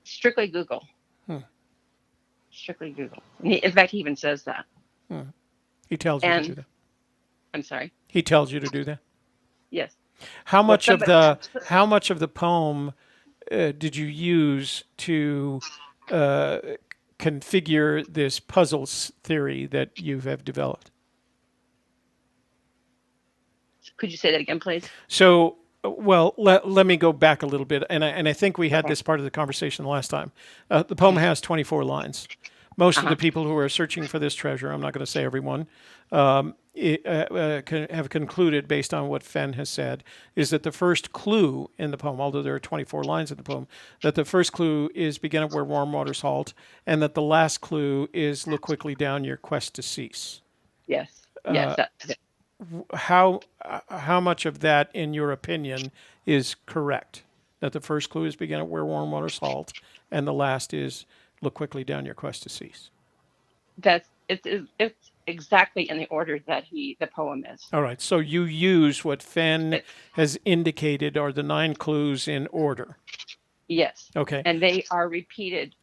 Strictly Google. Strictly Google. In fact, he even says that. He tells you to do that. I'm sorry? He tells you to do that? Yes. How Well, much of the poem did you use to configure this puzzles theory that you have developed? Could you say that again, please? So, well, let me go back a little bit, and I think we had Okay. this part of the conversation the last time. The poem has 24 lines. Most of the people who are searching for this treasure, I'm not going to say everyone, have concluded, based on what Fenn has said, is that the first clue in the poem, although there are 24 lines in the poem, that the first clue is begin at where warm waters halt, and that the last clue is look quickly down your quest to cease. Yes. Yes. How much of that, in your opinion, is correct? That the first clue is begin at where warm waters halt, and the last is look quickly down your quest to cease. It's exactly in the order that the poem is. All right. So you use what Fenn has indicated are the 9 clues in order. Yes. Okay. And they are repeated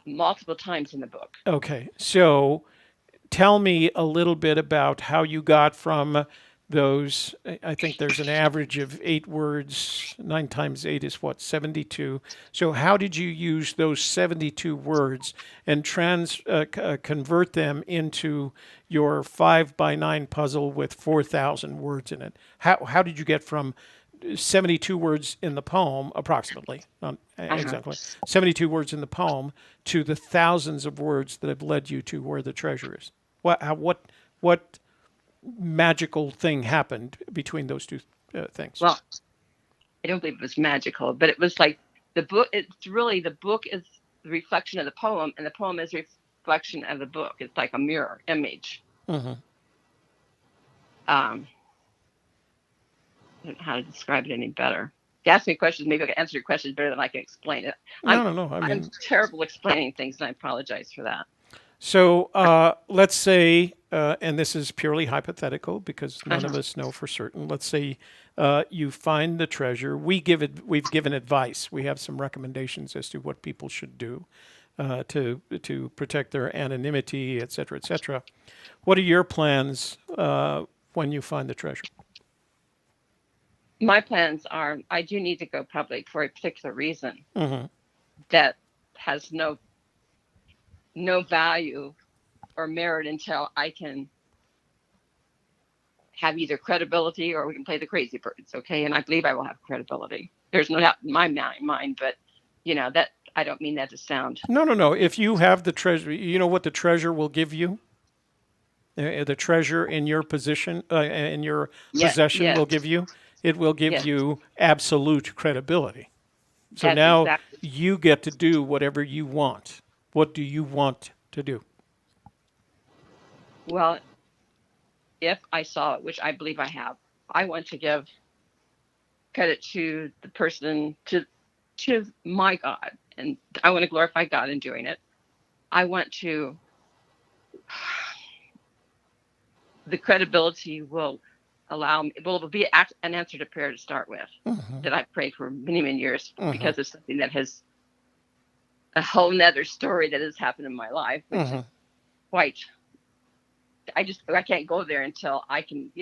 multiple times in the book. Okay. So tell me a little bit about how you got from those. I think there's an average of 8 words. 9 times 8 is what? 72. So how did you use those 72 words and convert them into your 5x9 puzzle with 4,000 words in it? How did you get from 72 words in the poem, approximately, not exactly, 72 words in the poem, to the thousands of words that have led you to where the treasure is? What magical thing happened between those two things? Well, I don't believe it was magical, but it was like the book. It's really, the book is the reflection of the poem, and the poem is a reflection of the book. It's like a mirror image. Mm-hmm. I don't know how to describe it any better. If you ask me questions, maybe I can answer your questions better than I can explain it. No. I'm terrible explaining things, and I apologize for that. So let's say, and this is purely hypothetical because none of us know for certain. Let's say you find the treasure. We've given advice. We have some recommendations as to what people should do to protect their anonymity, et cetera, et cetera. What are your plans when you find the treasure? My plans are, I do need to go public for a particular reason that has no value or merit until I can have either credibility or we can play the crazy birds, okay? And I believe I will have credibility. There's no doubt in my mind, but that I don't mean that to sound. No. If you have the treasure, you know what the treasure will give you? The treasure in your position, in your possession will give you? It will give you absolute credibility. So now you get to do whatever you want. What do you want to do? Well, if I saw it, which I believe I have, I want to give credit to the person, to my God, and I want to glorify God in doing it. I want to, the credibility will allow me, will be an answer to prayer to start with, that I've prayed for many, many years, because of something that has a whole nother story that has happened in my life, which is quite, I can't go there until I can,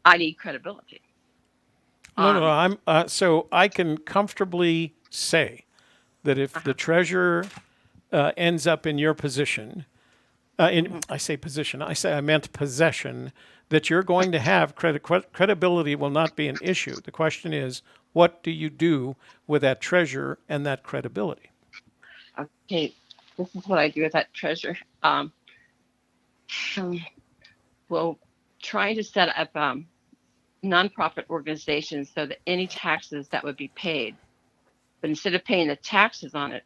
I need credibility. No, so I can comfortably say that if the treasure ends up in your position, I say position, I meant possession, that you're going to have credibility will not be an issue. The question is, what do you do with that treasure and that credibility? Okay, this is what I do with that treasure. Well, trying to set up nonprofit organizations so that any taxes that would be paid, but instead of paying the taxes on it,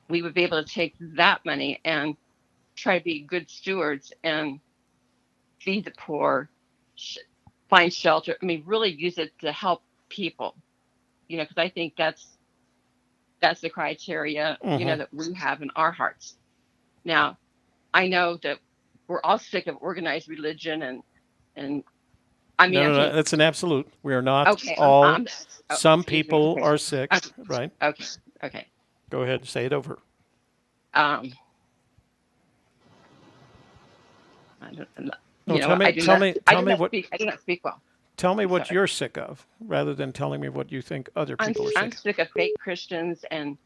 we would be able to take that money and try to be good stewards and feed the poor, find shelter. I mean, really use it to help people, because I think that's the criteria, that we have in our hearts. Now, I know that we're all sick of organized religion and I mean, no, that's an absolute. We are not okay, all. Some people are sick, right? Okay. Go ahead, say it over. No, You know, I do not speak well. Tell me I'm what sorry. you're sick of, rather than telling me what you think other people are I'm sick of. sick of fake Christians and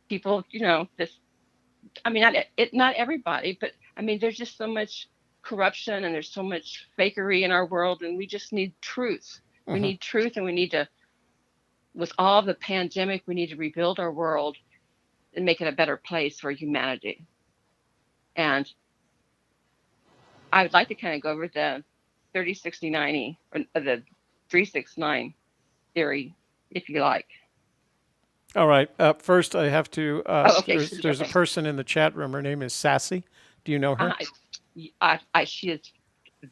people, you know, this. I mean, not everybody, but I mean, there's just so much corruption and there's so much fakery in our world, and we just need truth. We Mhm. need truth, and we need to, with all the pandemic, we need to rebuild our world and make it a better place for humanity. And I would like to kind of go over the 30, 60, 90, or the 369 theory, if you like. All right. First, I have to. Oh, okay. There's a person in the chat room. Her name is Sassy. Do you know her? She is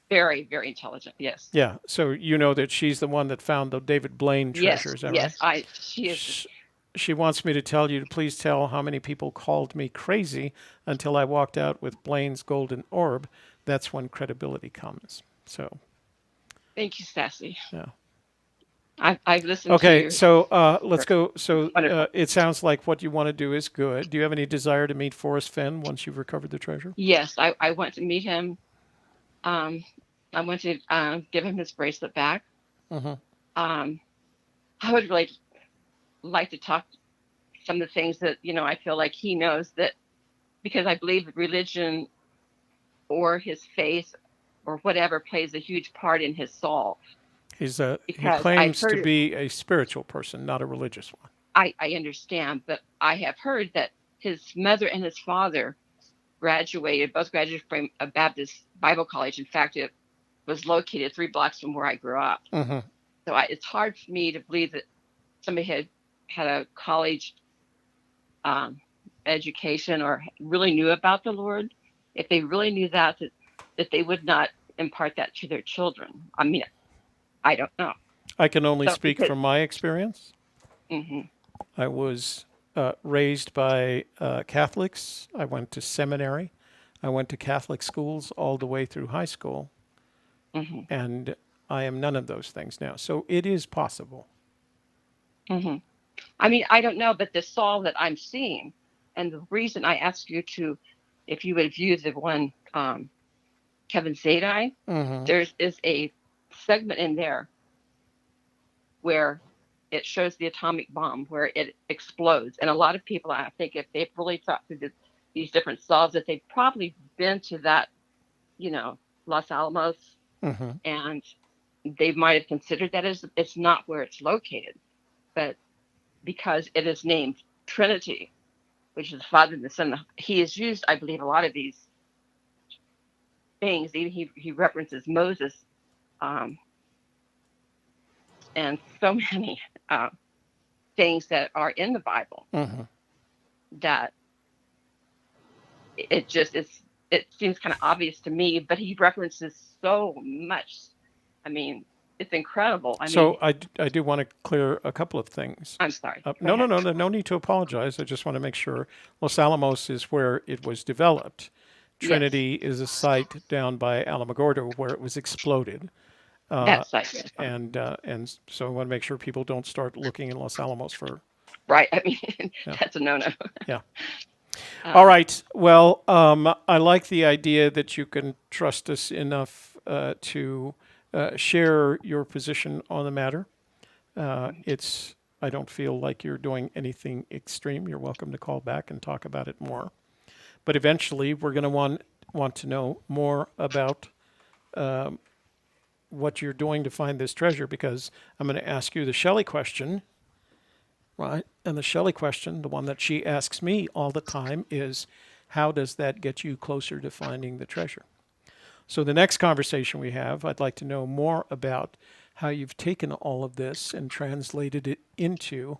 very, very intelligent. Yes. Yeah. So you know that she's the one that found the David Blaine treasure. Is that Yes. right? She is. She wants me to tell you to please tell how many people called me crazy until I walked out with Blaine's golden orb. That's when credibility comes. So. Thank you, Sassy. Yeah. I've listened to Okay, you. so let's go. So Wonderful. it sounds like what you want to do is good. Do you have any desire to meet Forrest Fenn once you've recovered the treasure? Yes, I want to meet him. I want to give him his bracelet back. Mm-hmm. I would really like to talk some of the things that, you know, I feel like he knows, that because I believe that religion or his faith or whatever plays a huge part in his soul. He Because claims to be a spiritual person, not a religious one. I understand, but I have heard that his mother and his father both graduated from a Baptist Bible college. In fact, it was located 3 blocks from where I grew up. Mm-hmm. So it's hard for me to believe that somebody had a college education or really knew about the Lord. If they really knew that they would not impart that to their children. I mean, I don't know. I can only speak from my experience. Mm-hmm. I was raised by Catholics. I went to seminary. I went to Catholic schools all the way through high school. Mm-hmm. And I am none of those things now. So it is possible. Mm-hmm. I mean, I don't know, but the Saul that I'm seeing, and the reason I asked you if you would view the one Kevin Zadai, Mm-hmm. there is a segment in there where it shows the atomic bomb, where it explodes. And a lot of people, I think, if they've really thought through these different Sauls, that they've probably been to that, you know, Los Alamos, Mm-hmm. and they might have considered that as it's not where it's located, but because it is named Trinity, which is the Father and the Son. He has used, I believe, a lot of these things. He references Moses, and so many things that are in the Bible, Mm-hmm. that it seems kind of obvious to me, but he references so much. I mean, it's incredible. So I do want to clear a couple of things. I'm sorry. No, no need to apologize. I just want to make sure. Los Alamos is where it was developed. Trinity is a site down by Alamogordo where it was exploded. That site, yes. And so I want to make sure people don't start looking in Los Alamos for. Right. I mean, that's a no-no. Yeah. All right. Well, I like the idea that you can trust us enough to share your position on the matter. I don't feel like you're doing anything extreme. You're welcome to call back and talk about it more. But eventually, we're going to want to know more about what you're doing to find this treasure, because I'm going to ask you the Shelley question, right? And the Shelley question, the one that she asks me all the time, is how does that get you closer to finding the treasure? So the next conversation we have, I'd like to know more about how you've taken all of this and translated it into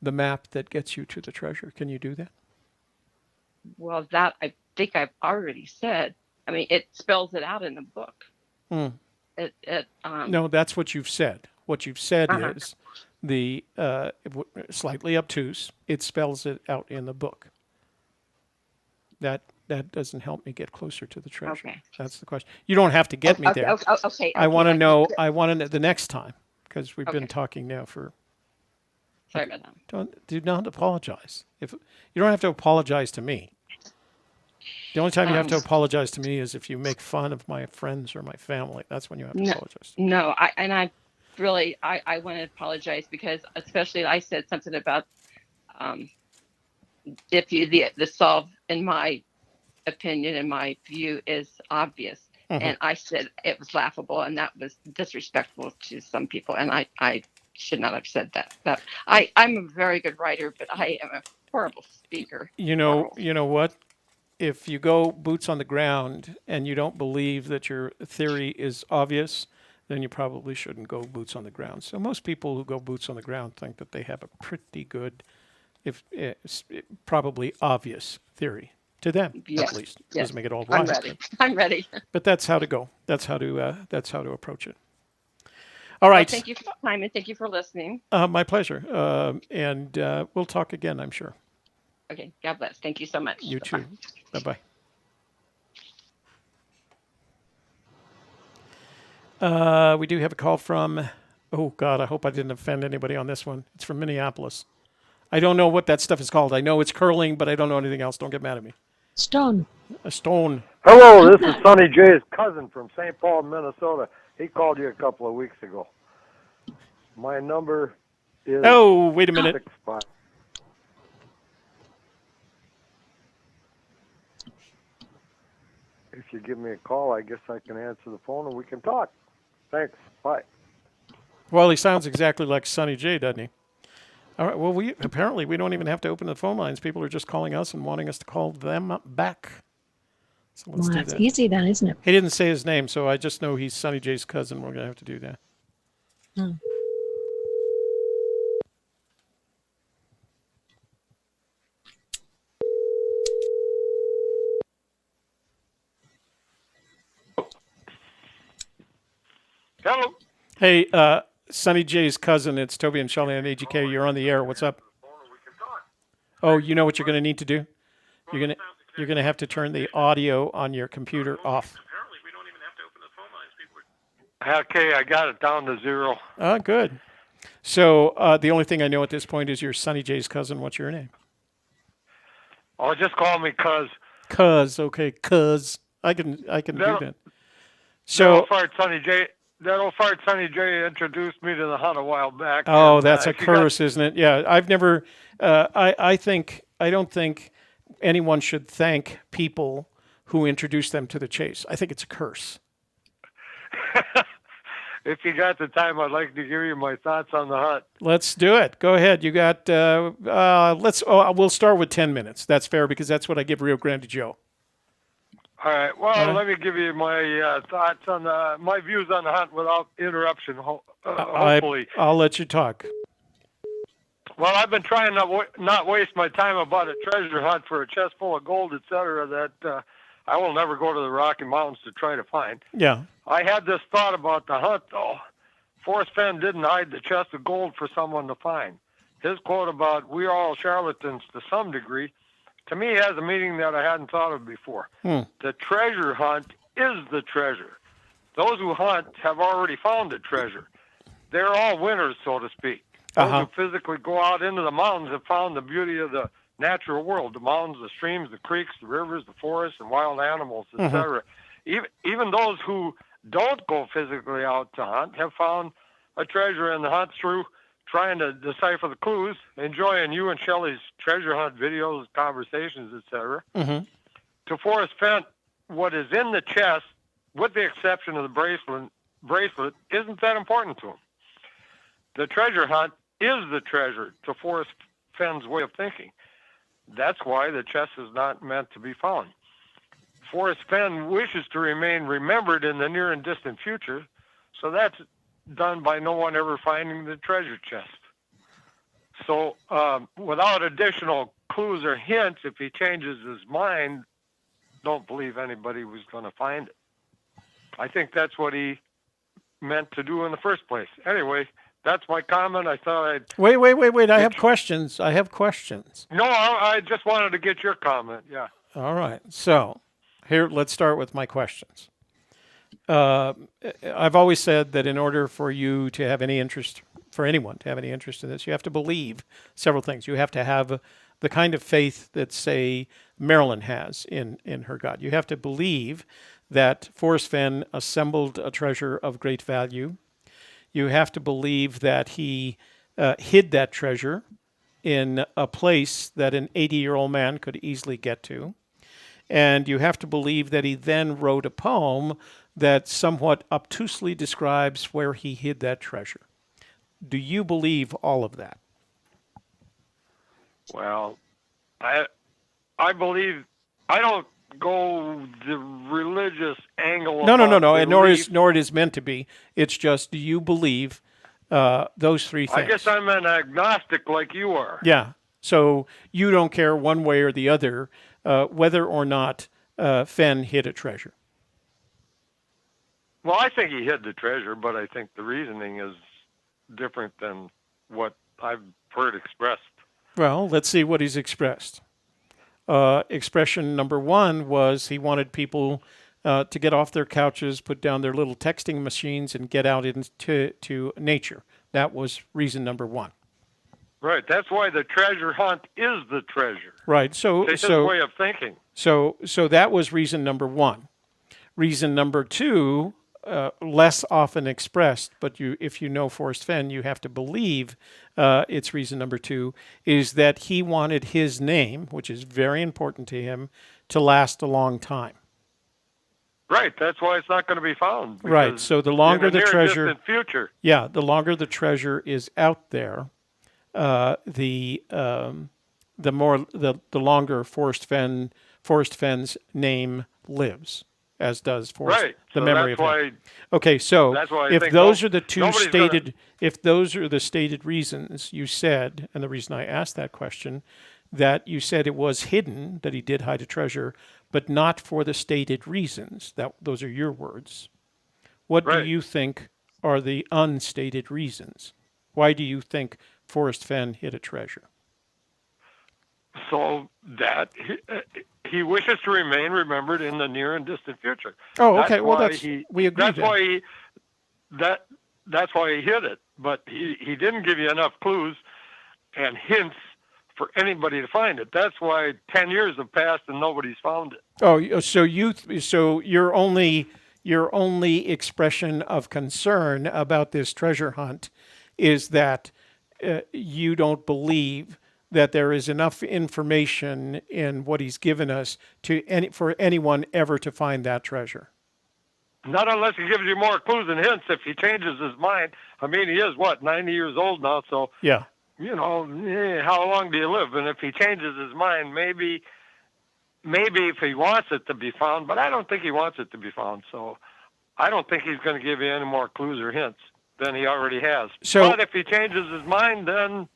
the map that gets you to the treasure. Can you do that? Well, that I think I've already said. I mean, it spells it out in the book. No, that's what you've said. What you've said is the slightly obtuse. It spells it out in the book. That doesn't help me get closer to the treasure. Okay. That's the question. You don't have to get me there. Okay. I want to know. I want to know the next time, because we've been talking now for. Sorry about that. Do not apologize. If you don't have to apologize to me. The only time you have to apologize to me is if you make fun of my friends or my family. That's when you have to apologize. No, I want to apologize because especially I said something about if the solve, in my opinion and my view, is obvious. And I said it was laughable, and that was disrespectful to some people, and I should not have said that. I'm a very good writer, but I am a horrible speaker. You know what? If you go boots on the ground and you don't believe that your theory is obvious, then you probably shouldn't go boots on the ground. So most people who go boots on the ground think that they have a pretty good, probably obvious theory to them, at least. It doesn't make it all right. I'm ready. But that's how to go. That's how to approach it. All right. Well, thank you for your time, and thank you for listening. My pleasure. And we'll talk again, I'm sure. Okay. God bless. Thank you so much. You too. Bye-bye. We do have a call from, oh God, I hope I didn't offend anybody on this one. It's from Minneapolis. I don't know what that stuff is called. I know it's curling, but I don't know anything else. Don't get mad at me. Stone. A stone. Hello, this is Sonny Jay's cousin from St. Paul, Minnesota. He called you a couple of weeks ago. My number is... Oh, wait a minute. 65. If you give me a call, I guess I can answer the phone and we can talk. Thanks. Bye. Well, he sounds exactly like Sonny J, doesn't he? All right. Well, apparently we don't even have to open the phone lines. People are just calling us and wanting us to call them back. So let's do That's that. easy then, isn't it? He didn't say his name, so I just know he's Sonny J's cousin. We're going to have to do that. Hmm. Hello. Hey, Sonny J's cousin, it's Toby and Shelley on AGK. You're on the air. What's up? Oh, you know what you're going to need to do? You're going to have to turn the audio on your computer off. Okay, I got it down to 0. Good. So the only thing I know at this point is you're Sonny J's cousin. What's your name? Oh, just call me Cuz. Cuz, okay, Cuz. I can do that. So That old fart Sonny J introduced me to the hunt a while back. Oh, that's a curse, isn't it? Yeah, I've never. I don't think anyone should thank people who introduce them to the chase. I think it's a curse. If you got the time, I'd like to give you my thoughts on the hunt. Let's do it. Go ahead. You got. We'll start with 10 minutes. That's fair because that's what I give Rio Grande Joe. All right. Well, let me give you my thoughts on my views on the hunt without interruption. Hopefully, I'll let you talk. Well, I've been trying not waste my time about a treasure hunt for a chest full of gold, etc. That I will never go to the Rocky Mountains to try to find. Yeah. I had this thought about the hunt, though. Forrest Fenn didn't hide the chest of gold for someone to find. His quote about "we're all charlatans" to some degree, to me, has a meaning that I hadn't thought of before. The treasure hunt is the treasure. Those who hunt have already found the treasure. They're all winners, so to speak. Those who physically go out into the mountains have found the beauty of the natural world, the mountains, the streams, the creeks, the rivers, the forests, and wild animals, etc. Even those who don't go physically out to hunt have found a treasure in the hunt through trying to decipher the clues, enjoying you and Shelley's treasure hunt videos, conversations, etc. To Forrest Fenn, what is in the chest, with the exception of the bracelet, isn't that important to him. The treasure hunt is the treasure to Forrest Fenn's way of thinking. That's why the chest is not meant to be found. Forrest Fenn wishes to remain remembered in the near and distant future, so that's done by no one ever finding the treasure chest. So without additional clues or hints, if he changes his mind, don't believe anybody was going to find it. I think that's what he meant to do in the first place. Anyway, that's my comment. I thought I'd... Wait. I have questions. No, I just wanted to get your comment, yeah. All right. So here, let's start with my questions. I've always said that in order for you to have any interest, for anyone to have any interest in this, you have to believe several things. You have to have the kind of faith that, say, Marilyn has in her God. You have to believe that Forrest Fenn assembled a treasure of great value. You have to believe that he hid that treasure in a place that an 80-year-old man could easily get to. And you have to believe that he then wrote a poem that somewhat obtusely describes where he hid that treasure. Do you believe all of that? Well, I believe, I don't go the religious angle. No, about and nor it is meant to be. It's just, do you believe those three things? I guess I'm an agnostic like you are. Yeah. So you don't care one way or the other whether or not Fenn hid a treasure. Well, I think he hid the treasure, but I think the reasoning is different than what I've heard expressed. Well, let's see what he's expressed. Expression number one was he wanted people to get off their couches, put down their little texting machines, and get out into nature. That was reason number one. Right. That's why the treasure hunt is the treasure. Right. So it's his way of thinking. So that was reason number one. Reason number two, less often expressed, but if you know Forrest Fenn, you have to believe it's reason number two, is that he wanted his name, which is very important to him, to last a long time. Right. That's why it's not going to be found. Right. So the longer the treasure, future. Yeah, the longer the treasure is out there, the longer Forrest Fenn's name lives, as does Forrest, the memory of him. Okay, so if those are the two stated, if those are the stated reasons you said, and the reason I asked that question, that you said it was hidden, that he did hide a treasure, but not for the stated reasons. Those are your words. What do you think are the unstated reasons? Why do you think Forrest Fenn hid a treasure? So that he wishes to remain remembered in the near and distant future. Oh, okay. We agree. That's why he hid it. But he didn't give you enough clues and hints for anybody to find it. That's why 10 years have passed and nobody's found it. Oh, so your only expression of concern about this treasure hunt is that you don't believe that there is enough information in what he's given us for anyone ever to find that treasure. Not unless he gives you more clues and hints. If he changes his mind, I mean, he is 90 years old now, so yeah. How long do you live? And if he changes his mind, maybe if he wants it to be found, but I don't think he wants it to be found. So I don't think he's going to give you any more clues or hints than he already has. But if he changes his mind, then,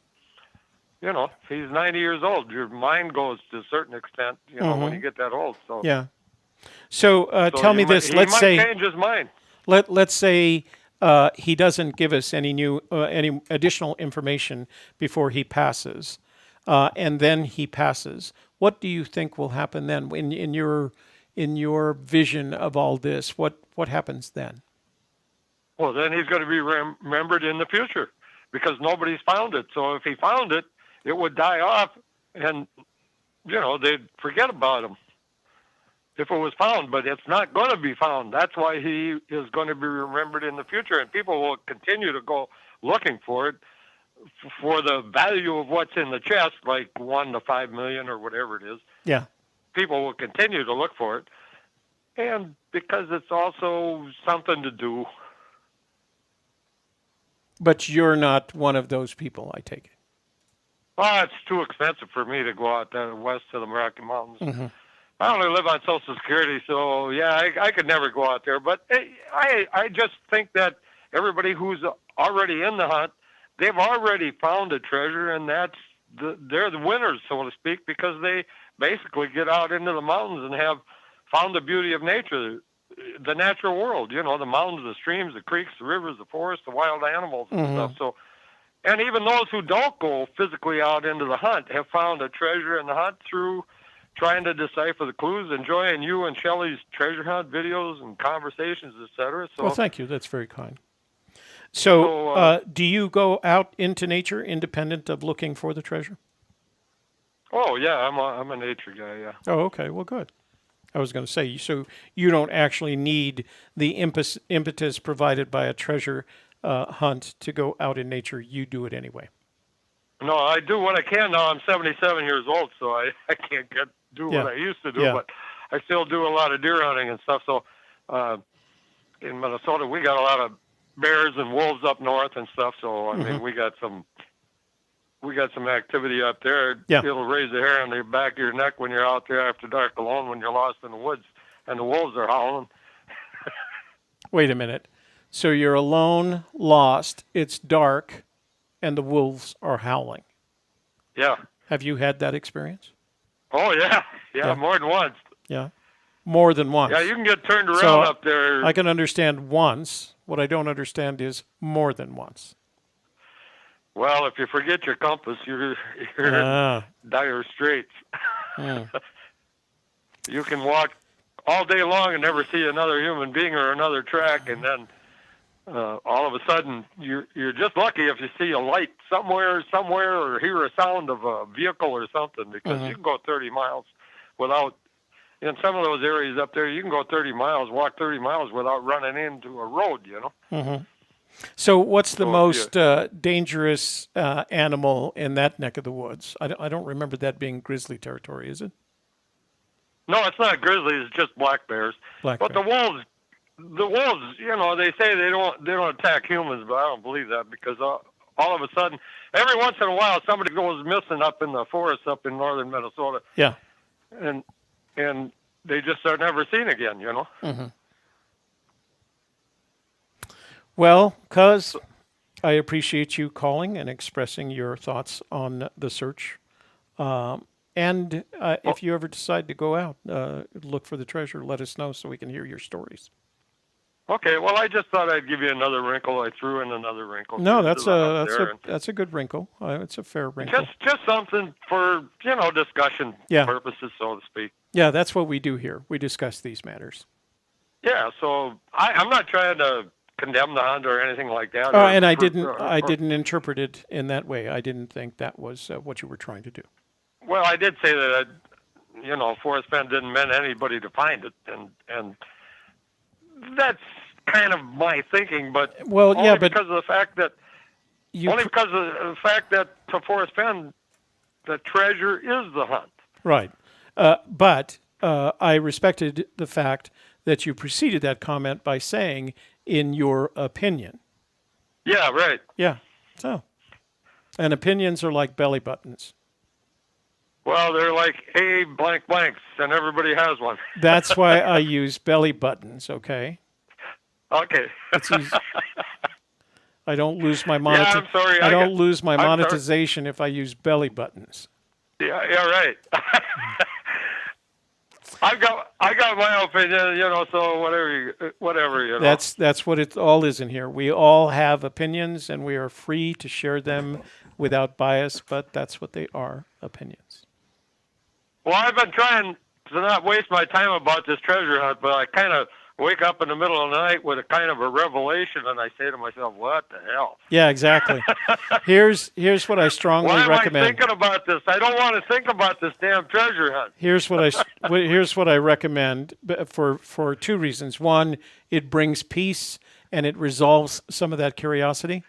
he's 90 years old. Your mind goes to a certain extent, when you get that old. So yeah. So tell me this. Let's say he might change his mind. Let's say he doesn't give us any additional information before he passes, and then he passes. What do you think will happen then? In your vision of all this, what happens then? Well, then he's going to be remembered in the future because nobody's found it. So if he found it, it would die off, and they'd forget about him if it was found, but it's not going to be found. That's why he is going to be remembered in the future, and people will continue to go looking for it for the value of what's in the chest, like $1 to $5 million or whatever it is. Yeah. People will continue to look for it, and because it's also something to do. But you're not one of those people, I take it. Well, it's too expensive for me to go out there west to the Rocky Mountains. Mm-hmm. I only live on Social Security, so yeah, I could never go out there. But I just think that everybody who's already in the hunt, they've already found a treasure, and they're the winners, so to speak, because they basically get out into the mountains and have found the beauty of nature, the natural world. The mountains, the streams, the creeks, the rivers, the forests, the wild animals and stuff. So, and even those who don't go physically out into the hunt have found a treasure in the hunt through trying to decipher the clues, enjoying you and Shelley's treasure hunt videos and conversations, etc. So, well, thank you. That's very kind. So do you go out into nature independent of looking for the treasure? Oh yeah, I'm a nature guy. Yeah. Oh, okay. Well, good. I was going to say, so you don't actually need the impetus provided by a treasure hunt to go out in nature. You do it anyway. No, I do what I can now. I'm 77 years old, so I can't do Yeah. what I used to do, Yeah. but I still do a lot of deer hunting and stuff. So in Minnesota, we got a lot of bears and wolves up north and stuff. So I mean, we got some activity up there. Yeah. It'll raise the hair on the back of your neck when you're out there after dark alone when you're lost in the woods and the wolves are howling. Wait a minute. So you're alone, lost, it's dark, and the wolves are howling. Yeah. Have you had that experience? Oh yeah. Yeah, more than once. Yeah. More than once. Yeah, you can get turned around So up there. I can understand once. What I don't understand is more than once. Well, if you forget your compass, you're in dire straits. You can walk all day long and never see another human being or another track, and then all of a sudden you're just lucky if you see a light somewhere, or hear a sound of a vehicle or something, because you can go 30 miles without. In some of those areas up there, you can go 30 miles, walk 30 miles without running into a road. So what's the most dangerous animal in that neck of the woods? I don't remember that being grizzly territory, is it? No, it's not grizzlies. It's just black bears. But the wolves, they say they don't attack humans, but I don't believe that, because all of a sudden, every once in a while, somebody goes missing up in the forest up in northern Minnesota. Yeah. And they just are never seen again. Well, Cuz, I appreciate you calling and expressing your thoughts on the search. And if you ever decide to go out, look for the treasure, let us know so we can hear your stories. Okay, well, I just thought I'd give you another wrinkle. I threw in another wrinkle. No, that's a good wrinkle. It's a fair wrinkle. Just something for discussion purposes, so to speak. Yeah, that's what we do here. We discuss these matters. Yeah, so I'm not trying to condemn the hunt or anything like that. Oh, and I didn't interpret it in that way. I didn't think that was what you were trying to do. Well, I did say that Forrest Fenn didn't mean anybody to find it, and that's kind of my thinking. But because of the fact that to Forrest Fenn, the treasure is the hunt. Right, but I respected the fact that you preceded that comment by saying, in your opinion. Yeah, right. Yeah. So, and opinions are like belly buttons. Well, they're like blanks, and everybody has one. That's why I use belly buttons, okay? Okay. It's easy. I don't lose my I'm sorry. I don't lose my monetization if I use belly buttons. Yeah, right. I got my opinion, so whatever. That's what it all is in here. We all have opinions, and we are free to share them without bias, but that's what they are, opinions. Well, I've been trying to not waste my time about this treasure hunt, but I kind of wake up in the middle of the night with a kind of a revelation, and I say to myself, what the hell? Yeah, exactly. Here's what I strongly recommend. Why am I thinking about this? I don't want to think about this damn treasure hunt. Here's what I recommend for two reasons. One, it brings peace and it resolves some of that curiosity.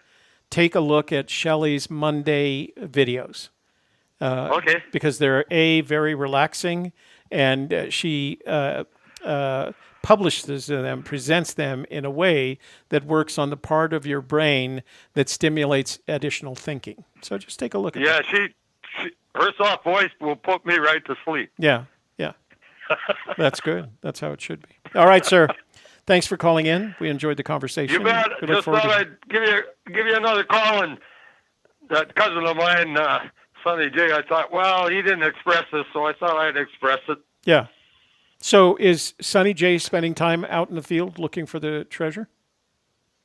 Take a look at Shelley's Monday videos. Okay. Because they're very relaxing, and she publishes them, presents them in a way that works on the part of your brain that stimulates additional thinking. So just take a look at that. Yeah, her soft voice will put me right to sleep. Yeah. That's good. That's how it should be. All right, sir. Thanks for calling in. We enjoyed the conversation. You bet. Just thought I'd give you another call, and that cousin of mine, Sonny J, I thought, well, he didn't express this, so I thought I'd express it. Yeah. So is Sonny J spending time out in the field looking for the treasure?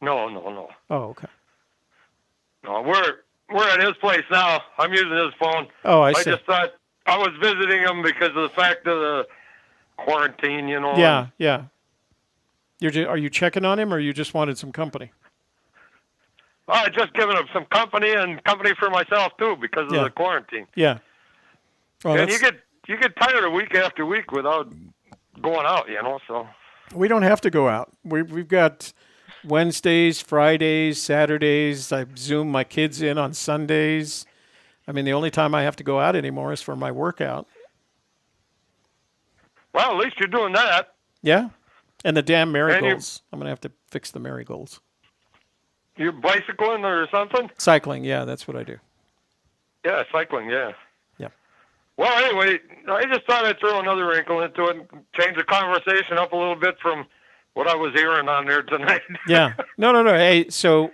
No. Oh, okay. No, we're at his place now. I'm using his phone. Oh, I see. I just thought I was visiting him because of the fact of the quarantine, Yeah. Are you checking on him, or you just wanted some company? Just giving him some company and company for myself too because of the quarantine. Yeah. Well, and you get tired of week after week without going out, so. we don't have to go out. We've got Wednesdays, Fridays, Saturdays. I Zoom my kids in on Sundays. I mean, the only time I have to go out anymore is for my workout. Well, at least you're doing that. Yeah. And the damn marigolds. I'm going to have to fix the marigolds. You're bicycling or something? Cycling, yeah, that's what I do. Yeah, cycling, yeah. Yeah. Well, anyway, I just thought I'd throw another wrinkle into it and change the conversation up a little bit from what I was hearing on there tonight. Yeah. No. Hey, so,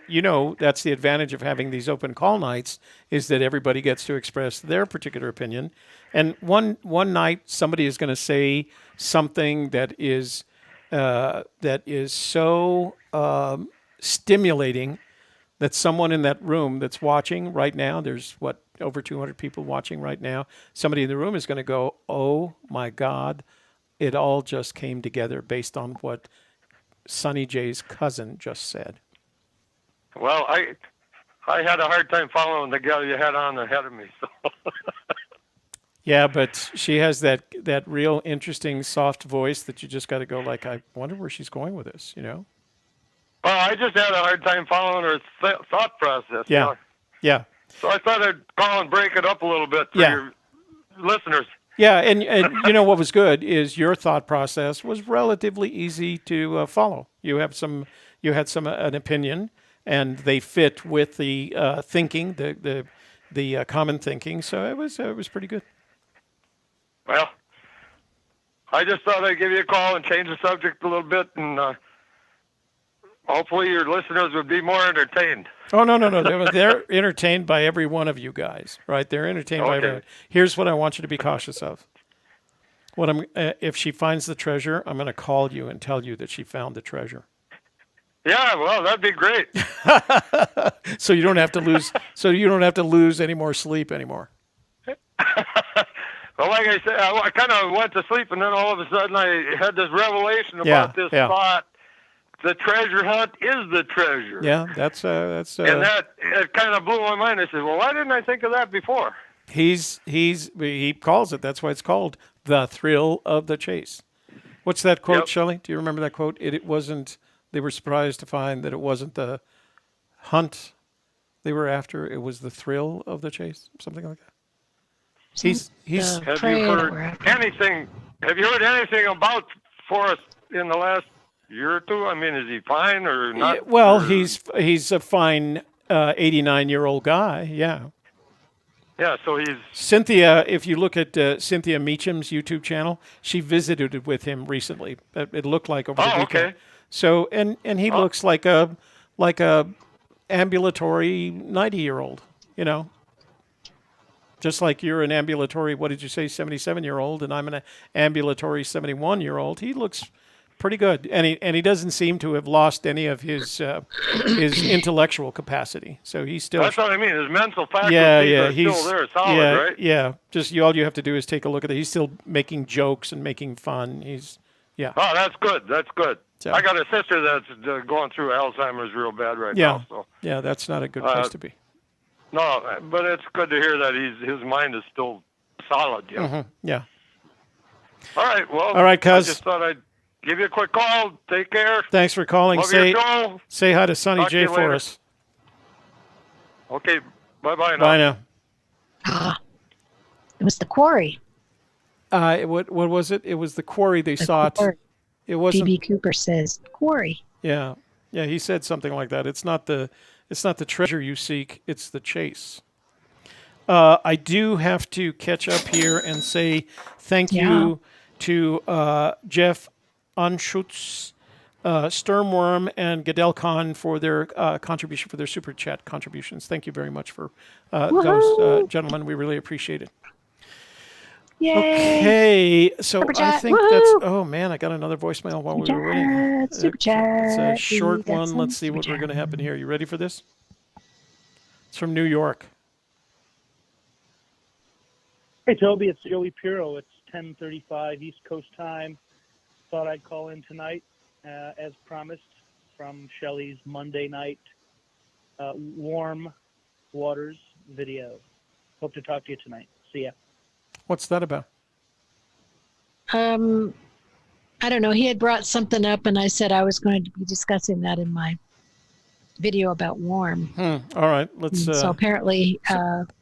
that's the advantage of having these open call nights is that everybody gets to express their particular opinion. And one night somebody is going to say something that is so stimulating that someone in that room that's watching right now, there's over 200 people watching right now, somebody in the room is going to go, oh my God, it all just came together based on what Sonny Jay's cousin just said. Well, I had a hard time following the gal you had on ahead of me. So. Yeah, but she has that real interesting soft voice that you just got to go like, I wonder where she's going with this, Well, I just had a hard time following her thought process. Yeah, yeah. So I thought I'd call and break it up a little bit for your listeners. Yeah, and what was good is your thought process was relatively easy to follow. You had an opinion, and they fit with the thinking, the common thinking. So it was pretty good. Well, I just thought I'd give you a call and change the subject a little bit, and hopefully your listeners would be more entertained. Oh, no. They're entertained by every one of you guys, right? They're entertained by everyone. Here's what I want you to be cautious of. If she finds the treasure, I'm going to call you and tell you that she found the treasure. Yeah, well, that'd be great. So you don't have to lose any more sleep anymore. Well, like I said, I kind of went to sleep, and then all of a sudden I had this revelation about this thought. The treasure hunt is the treasure. Yeah, that's. And that it kind of blew my mind. I said, well, why didn't I think of that before? He calls it. That's why it's called the thrill of the chase. What's that quote, Shelley? Do you remember that quote? It wasn't. They were surprised to find that it wasn't the hunt they were after. It was the thrill of the chase. Something like that. He's. Have you heard anything? Have you heard anything about Forrest in the last year or two? I mean, is he fine or not? Yeah, well, he's a fine 89-year-old guy. Yeah. Yeah, so he's Cynthia. If you look at Cynthia Meacham's YouTube channel, she visited with him recently. It looked like over the weekend. Okay. So and he looks like a ambulatory 90-year-old. Just like you're an ambulatory, what did you say, 77-year-old, and I'm an ambulatory 71-year-old. He looks pretty good, and he doesn't seem to have lost any of his intellectual capacity. So he's still. That's what I mean. His mental faculties are still there, solid, right? Yeah. Just all you have to do is take a look at it. He's still making jokes and making fun. Oh, that's good. That's good. So, I got a sister that's going through Alzheimer's real bad right now. So. Yeah, that's not a good place to be. No, but it's good to hear that his mind is still solid. Yeah. Mm-hmm. Yeah. All right. Well. All right, cuz. I just thought I'd give you a quick call. Take care. Thanks for calling. Love your show. Say hi to Sonny J for us. Okay. Bye-bye now. Bye now. It was the quarry. What was it? It was the quarry they sought. It wasn't. B.B. Cooper says quarry. Yeah. Yeah, he said something like that. It's not the treasure you seek, it's the chase. I do have to catch up here and say thank you to Jeff Anschutz, Sturmworm, and Gadelcon for their contribution, for their super chat contributions. Thank you very much for those gentlemen. We really appreciate it. Yay. Okay, so super I chat. think that's. Oh man, I got another voicemail while we were waiting. Super chat. It's a short one. Let's see what we're going to happen here. You ready for this? It's from New York. Hey Toby, it's Joey Piro. It's 10:35 East Coast time. Thought I'd call in tonight, as promised, from Shelley's Monday night Warm Waters video. Hope to talk to you tonight. See ya. What's that about? I don't know. He had brought something up, and I said I was going to be discussing that in my video about Warm. All right, let's. So apparently,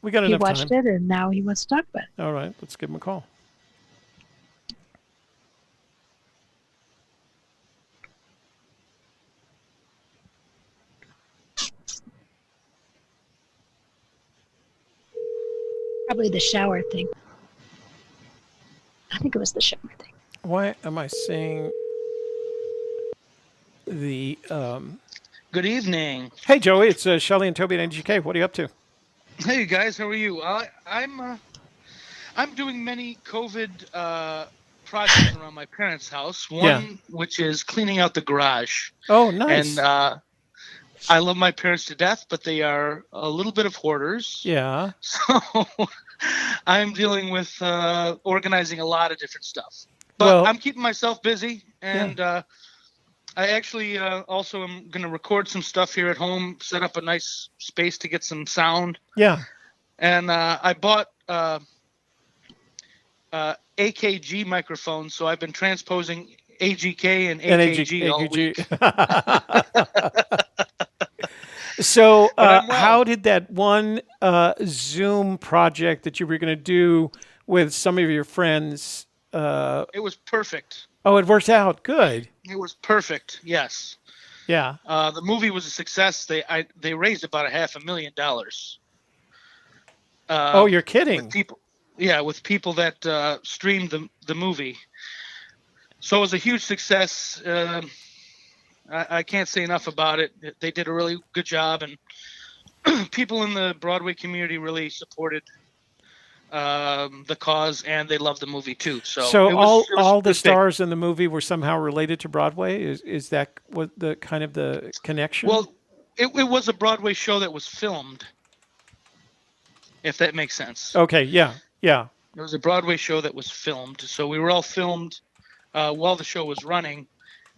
we got he enough watched time. it, and now he wants to talk about it. All right, let's give him a call. Probably the shower thing. I think it was the shower thing. Why am I seeing the? Good evening. Hey, Joey, it's Shelley and Toby at NGK. What are you up to? Hey guys, how are you? I'm doing many COVID projects around my parents' house. One which is cleaning out the garage. Oh, nice. And I love my parents to death, but they are a little bit of hoarders. Yeah. So I'm dealing with organizing a lot of different stuff. But I'm keeping myself busy, and I actually also am going to record some stuff here at home, set up a nice space to get some sound. Yeah. And I bought AKG microphones, so I've been transposing AGK and AKG all week. So how did that one Zoom project that you were going to do with some of your friends? It was perfect. Oh, it worked out. Good. It was perfect. Yes. Yeah. The movie was a success. They raised about $500,000. Oh, you're kidding. With people that streamed the movie. So it was a huge success. I can't say enough about it. They did a really good job, and people in the Broadway community really supported the cause, and they loved the movie too. So all the stars in the movie were somehow related to Broadway. Is that what the kind of the connection? Well, it was a Broadway show that was filmed, if that makes sense. Okay. Yeah. Yeah. It was a Broadway show that was filmed, so we were all filmed while the show was running.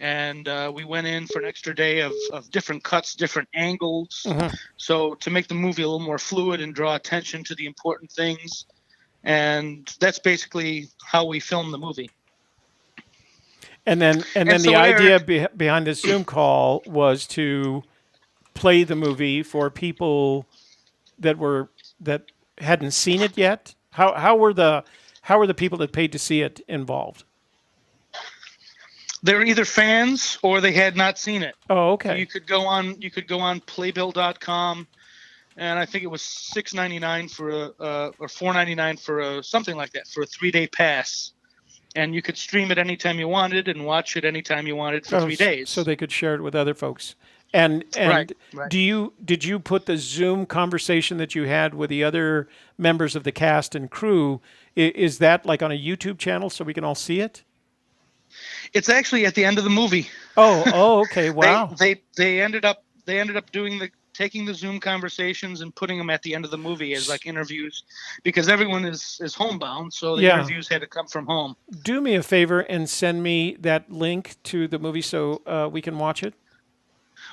And we went in for an extra day of different cuts, different angles. Mm-hmm. So to make the movie a little more fluid and draw attention to the important things. And that's basically how we filmed the movie. And then the idea behind the Zoom call was to play the movie for people that hadn't seen it yet. How were the people that paid to see it involved? They're either fans or they had not seen it. Oh, okay. So you could go on Playbill.com, and I think it was $6.99 or $4.99 for something like that for a 3-day pass, and you could stream it anytime you wanted and watch it anytime you wanted for 3 days. So they could share it with other folks. And right. Did you put the Zoom conversation that you had with the other members of the cast and crew? Is that like on a YouTube channel so we can all see it? It's actually at the end of the movie. Oh, okay. Wow. They ended up taking the Zoom conversations and putting them at the end of the movie as like interviews, because everyone is homebound, so the interviews had to come from home. Do me a favor and send me that link to the movie so we can watch it.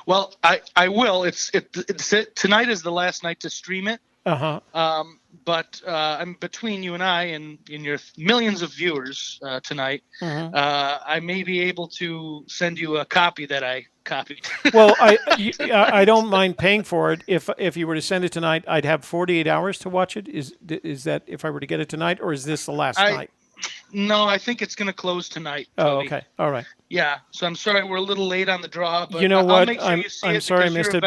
Well, I will. It's tonight is the last night to stream it. But I'm between you and I and your millions of viewers tonight. I may be able to send you a copy that I copied. Well, I don't mind paying for it. If you were to send it tonight, I'd have 48 hours to watch it. Is that if I were to get it tonight, or is this the last night? No, I think it's going to close tonight. Oh, Toby. okay. All right. Yeah. So I'm sorry we're a little late on the draw, but you know I'll what? make sure you see I'm sorry I missed it.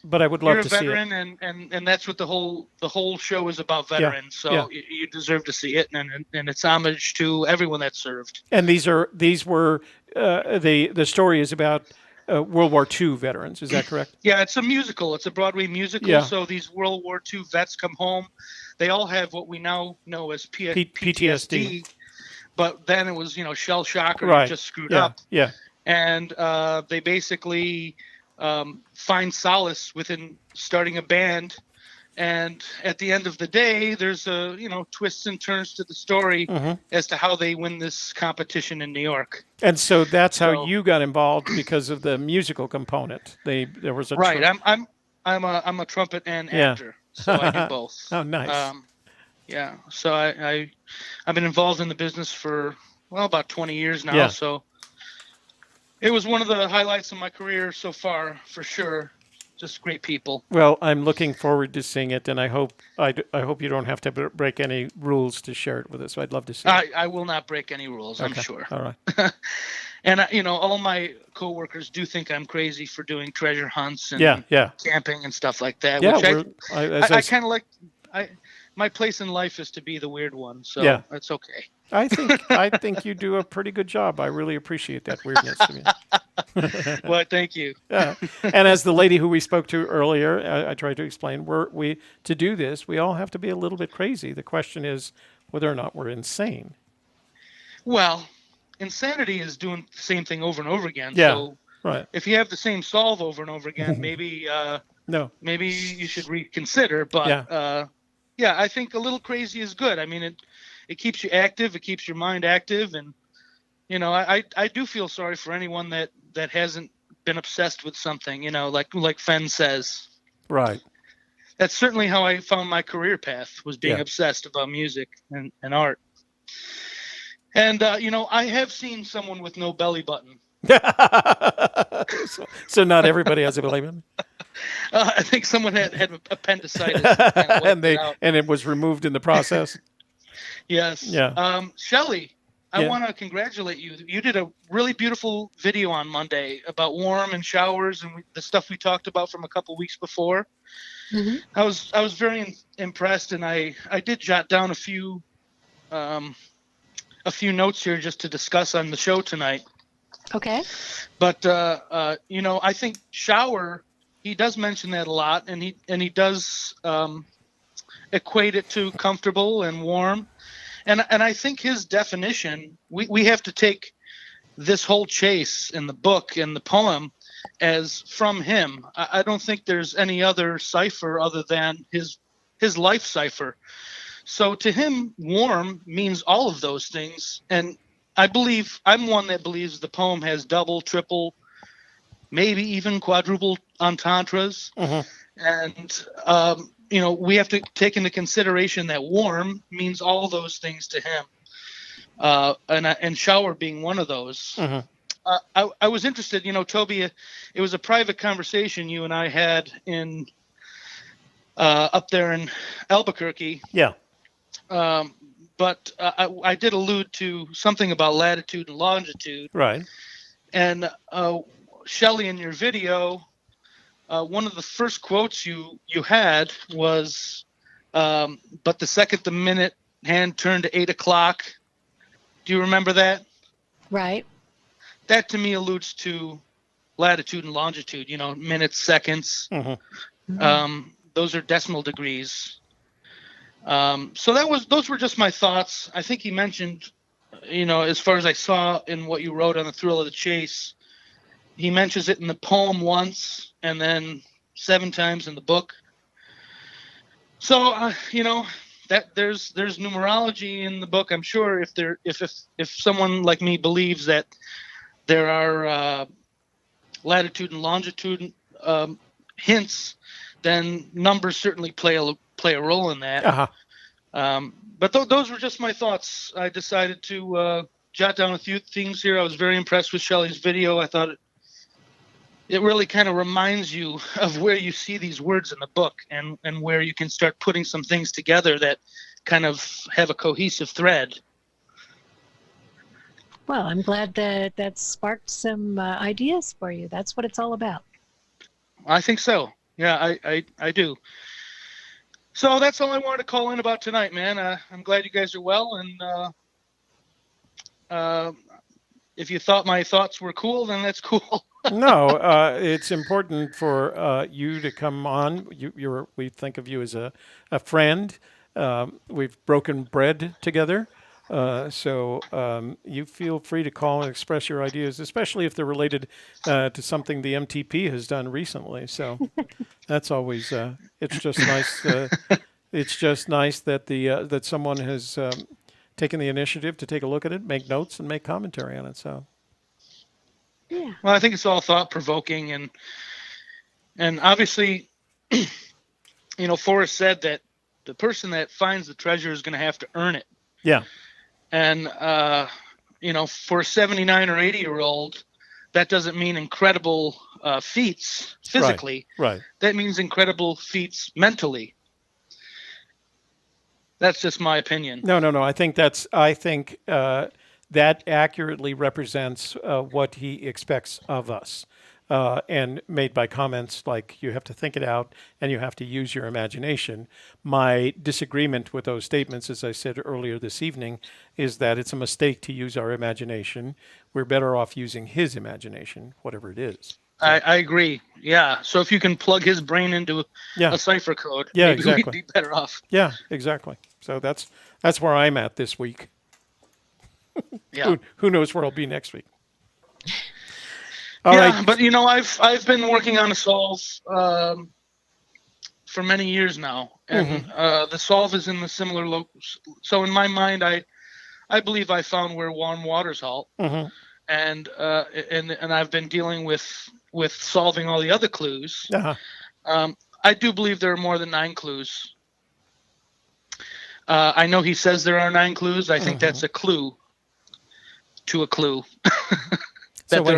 But I would love to see it. You're a veteran, and that's what the whole show is about, veterans. So you deserve to see it, and it's homage to everyone that served. And these were the story is about World War II veterans. Is that correct? Yeah, it's a musical. It's a Broadway musical. Yeah. So these World War II vets come home. They all have what we now know as PTSD. But then it was shell shock or just screwed up. Yeah. And they basically find solace within starting a band, and at the end of the day there's twists and turns to the story as to how they win this competition in New York. And so that's how you got involved, because of the musical component. There was a I'm a trumpet and actor, so I do both. Oh, nice. Yeah. So I've been involved in the business for, well, about 20 years now. Yeah. So it was one of the highlights of my career so far, for sure. Just great people. Well, I'm looking forward to seeing it, and I hope you don't have to break any rules to share it with us. I'd love to see it. I will not break any rules, I'm Okay. sure. All right. And all my coworkers do think I'm crazy for doing treasure hunts and Yeah. camping and stuff like that. Yeah, Which I kind of like. My place in life is to be the weird one, so Yeah. that's okay. I think you do a pretty good job. I really appreciate that weirdness to me. Well, thank you. Yeah. And as the lady who we spoke to earlier, I tried to explain, to do this, we all have to be a little bit crazy. The question is whether or not we're insane. Well, insanity is doing the same thing over and over again. Yeah. So Right. if you have the same solve over and over again, maybe No. maybe you should reconsider. But yeah, I think a little crazy is good. I mean, it keeps you active, it keeps your mind active, and I do feel sorry for anyone that hasn't been obsessed with something. Like Fenn says. Right. That's certainly how I found my career path, was being Yeah. obsessed about music and art. And I have seen someone with no belly button. So not everybody has a belly button. I think someone had appendicitis and it was removed in the process. Yes. Yeah. Shelley, I Yeah. want to congratulate you. You did a really beautiful video on Monday about warm and showers and the stuff we talked about from a couple weeks before. Mhm. I was very impressed, and I did jot down a few notes here just to discuss on the show tonight. Okay. But I think shower, he does mention that a lot, and he does equate it to comfortable and warm, and I think his definition, we have to take this whole chase in the book and the poem as from him. I don't think there's any other cipher other than his life cipher. So to him, warm means all of those things, and I'm one that believes the poem has double, triple, maybe even quadruple entendres. And we have to take into consideration that warm means all those things to him, and shower being one of those. I was interested, Toby, it was a private conversation you and I had in up there in Albuquerque. Yeah. But I did allude to something about latitude and longitude. Right. And Shelley, in your video, one of the first quotes you had was, "But the second the minute hand turned to 8 o'clock." Do you remember that? Right. That to me alludes to latitude and longitude. Minutes, seconds. Those are decimal degrees. So those were just my thoughts. I think he mentioned, as far as I saw in what you wrote on The Thrill of the Chase, he mentions it in the poem once and then 7 times in the book. So, that there's numerology in the book. I'm sure if someone like me believes that there are latitude and longitude hints, then numbers certainly play a role in that. But those were just my thoughts. I decided to jot down a few things here. I was very impressed with Shelley's video. I thought it really kind of reminds you of where you see these words in the book, and where you can start putting some things together that kind of have a cohesive thread. Well, I'm glad that sparked some ideas for you. That's what it's all about. I think so. Yeah, I do. So that's all I wanted to call in about tonight, man. I'm glad you guys are well, and if you thought my thoughts were cool, then that's cool. No, it's important for you to come on. We think of you as a friend. We've broken bread together. So you feel free to call and express your ideas, especially if they're related to something the MTP has done recently. So that's always it's just nice. It's just nice that that someone has taken the initiative to take a look at it, make notes, and make commentary on it. So yeah. Well, I think it's all thought provoking, and obviously, Forrest said that The person that finds the treasure is going to have to earn it. Yeah. And, for a 79 or 80-year-old, that doesn't mean incredible feats physically. Right. That means incredible feats mentally. That's just my opinion. No. I think that accurately represents what he expects of us. And made by comments like you have to think it out and you have to use your imagination. My disagreement with those statements, as I said earlier this evening, is that it's a mistake to use our imagination. We're better off using his imagination, whatever it is. So. I agree. Yeah. So if you can plug his brain into a cipher code, maybe exactly. we'd be better off. Yeah, exactly. So that's where I'm at this week. Yeah. Who knows where I'll be next week? All right. But I've been working on a solve for many years now, and the solve is in the similar locus. So in my mind, I believe I found where warm waters halt, and I've been dealing with solving all the other clues. I do believe there are more than 9 clues. I know he says there are 9 clues. I think that's a clue to a clue. So when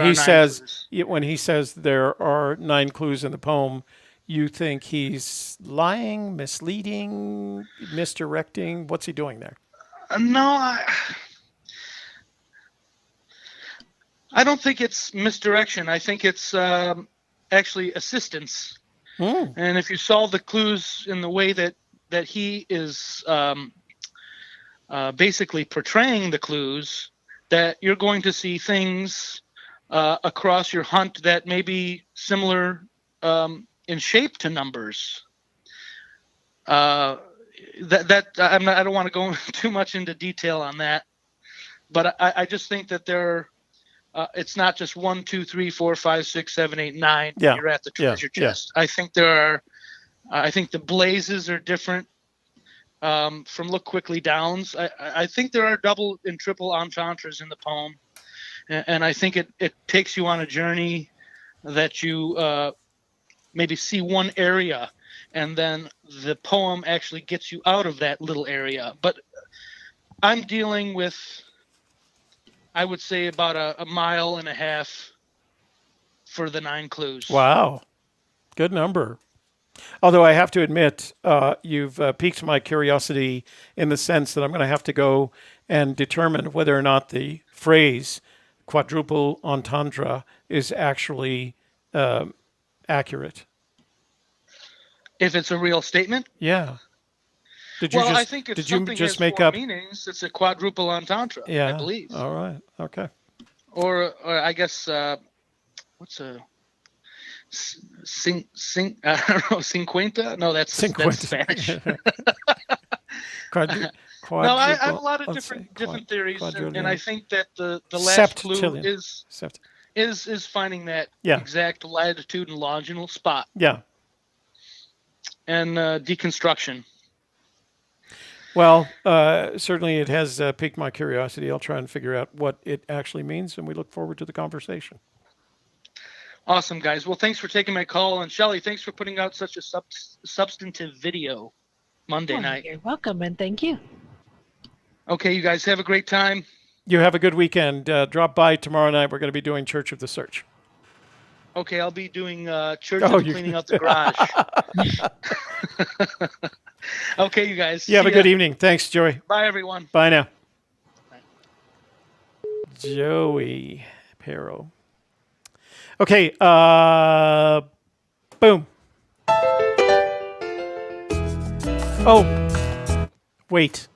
he says there are 9 clues in the poem, you think he's lying, misleading, misdirecting? What's he doing there? No, I don't think it's misdirection. I think it's actually assistance. And if you solve the clues in the way that he is basically portraying the clues, that you're going to see things across your hunt that may be similar in shape to numbers. I don't want to go too much into detail on that, but I just think that it's not just 1, 2, 3, 4, 5, 6, 7, 8, 9. Yeah. You're at the treasure chest. I think I think the blazes are different from Look Quickly Downs. I think there are double and triple entendres in the poem. And I think it takes you on a journey that you maybe see one area, and then the poem actually gets you out of that little area. But I'm dealing with, I would say, about a mile and a half for the 9 clues. Wow. Good number. Although I have to admit, you've piqued my curiosity in the sense that I'm going to have to go and determine whether or not the phrase quadruple entendre is actually accurate. If it's a real statement? Yeah. I think if something has 4 meanings, it's a quadruple entendre, I believe. All right. Okay. Or I guess, what's a... I don't know, cincuenta? No, that's Spanish. No, I have a lot of different theories, and I think that the last clue is finding that exact latitude and longitudinal spot. Yeah. And deconstruction. Well, certainly it has piqued my curiosity. I'll try and figure out what it actually means, and we look forward to the conversation. Awesome, guys. Well, thanks for taking my call. And Shelley, thanks for putting out such a substantive video Monday night. You're welcome, and thank you. Okay, you guys have a great time. You have a good weekend. Drop by tomorrow night. We're going to be doing Church of the Search. Okay, I'll be doing Church of Cleaning Out the Garage. Okay, you guys. You have a good evening. Thanks, Joey. Bye, everyone. Bye now. Bye. Joey Pero. Okay, boom. Oh, wait.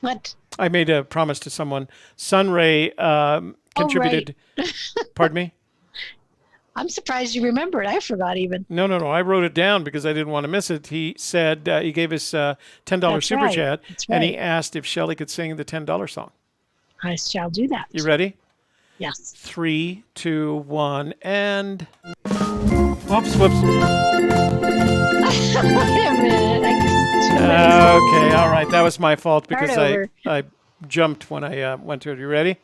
What? I made a promise to someone. Sunray contributed. Oh, right. Pardon me? I'm surprised you remembered. I forgot even. No. I wrote it down because I didn't want to miss it. He said he gave us a $10 super chat, and he asked if Shelley could sing the $10 song. I shall do that. You ready? Yes. 3, 2, 1, and... Whoops. Wait a minute. Okay, all right. That was my fault because I jumped when I went to it. You ready?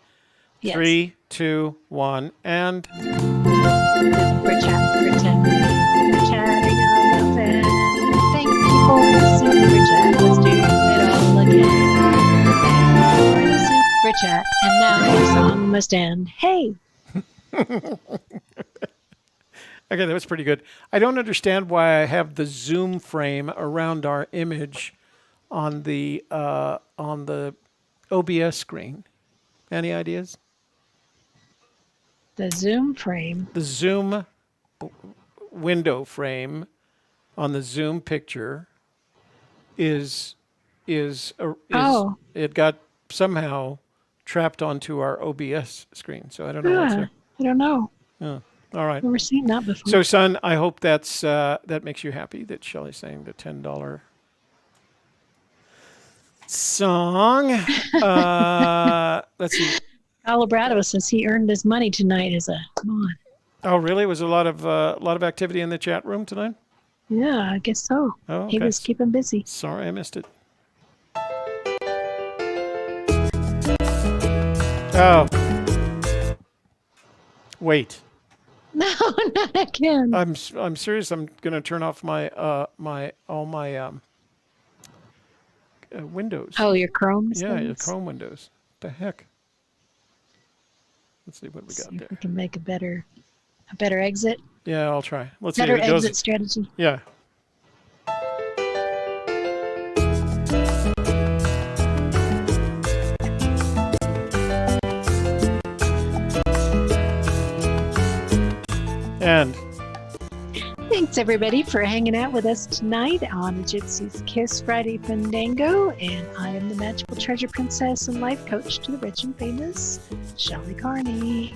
Yes. 3, 2, 1, and... We're chatting about Fenn. Thank you for the super chat. must end. Hey. Okay, that was pretty good. I don't understand why I have the zoom frame around our image on the OBS screen. Any ideas? The zoom frame. The zoom window frame on the zoom picture is it got somehow trapped onto our OBS screen. So I don't know what's there. I don't know. Yeah. All right. Never seen that before. So, son, I hope that makes you happy that Shelley's saying the $10 song. Let's see. Alabrado says he earned his money tonight as a mod. Oh, really? Was a lot of activity in the chat room tonight? Yeah, I guess so. Oh, okay. He was keeping busy. Sorry, I missed it. Oh. Wait. No, not again. I'm serious. I'm gonna turn off my all my windows. Oh, your Chrome. Yeah, your Chrome windows. What the heck? Let's see what we got see there. if we can make a better exit. Yeah, I'll try. Let's better see if it exit does. strategy. Yeah. And thanks everybody for hanging out with us tonight on Gypsy's Kiss Friday Fenndango, and I am the magical treasure princess and life coach to the rich and famous Shelley Carney.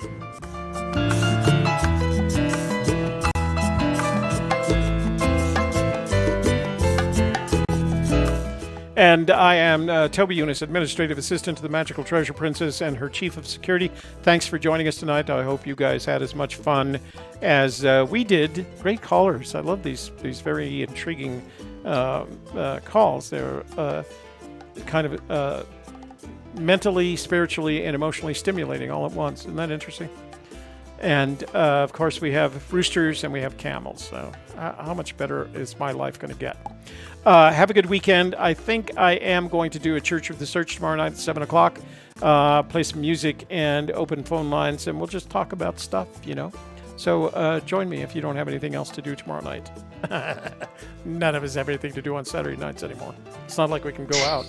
And I am Toby Younis, Administrative Assistant to the Magical Treasure Princess and her Chief of Security. Thanks for joining us tonight. I hope you guys had as much fun as we did. Great callers. I love these very intriguing calls. They're kind of mentally, spiritually, and emotionally stimulating all at once. Isn't that interesting? And, of course, we have roosters and we have camels. So how much better is my life going to get? Have a good weekend. I think I am going to do a Church of the Search tomorrow night at 7 o'clock. Play some music and open phone lines, and we'll just talk about stuff, you know. So join me if you don't have anything else to do tomorrow night. None of us have anything to do on Saturday nights anymore. It's not like we can go out.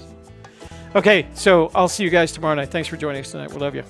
Okay, so I'll see you guys tomorrow night. Thanks for joining us tonight. We love you.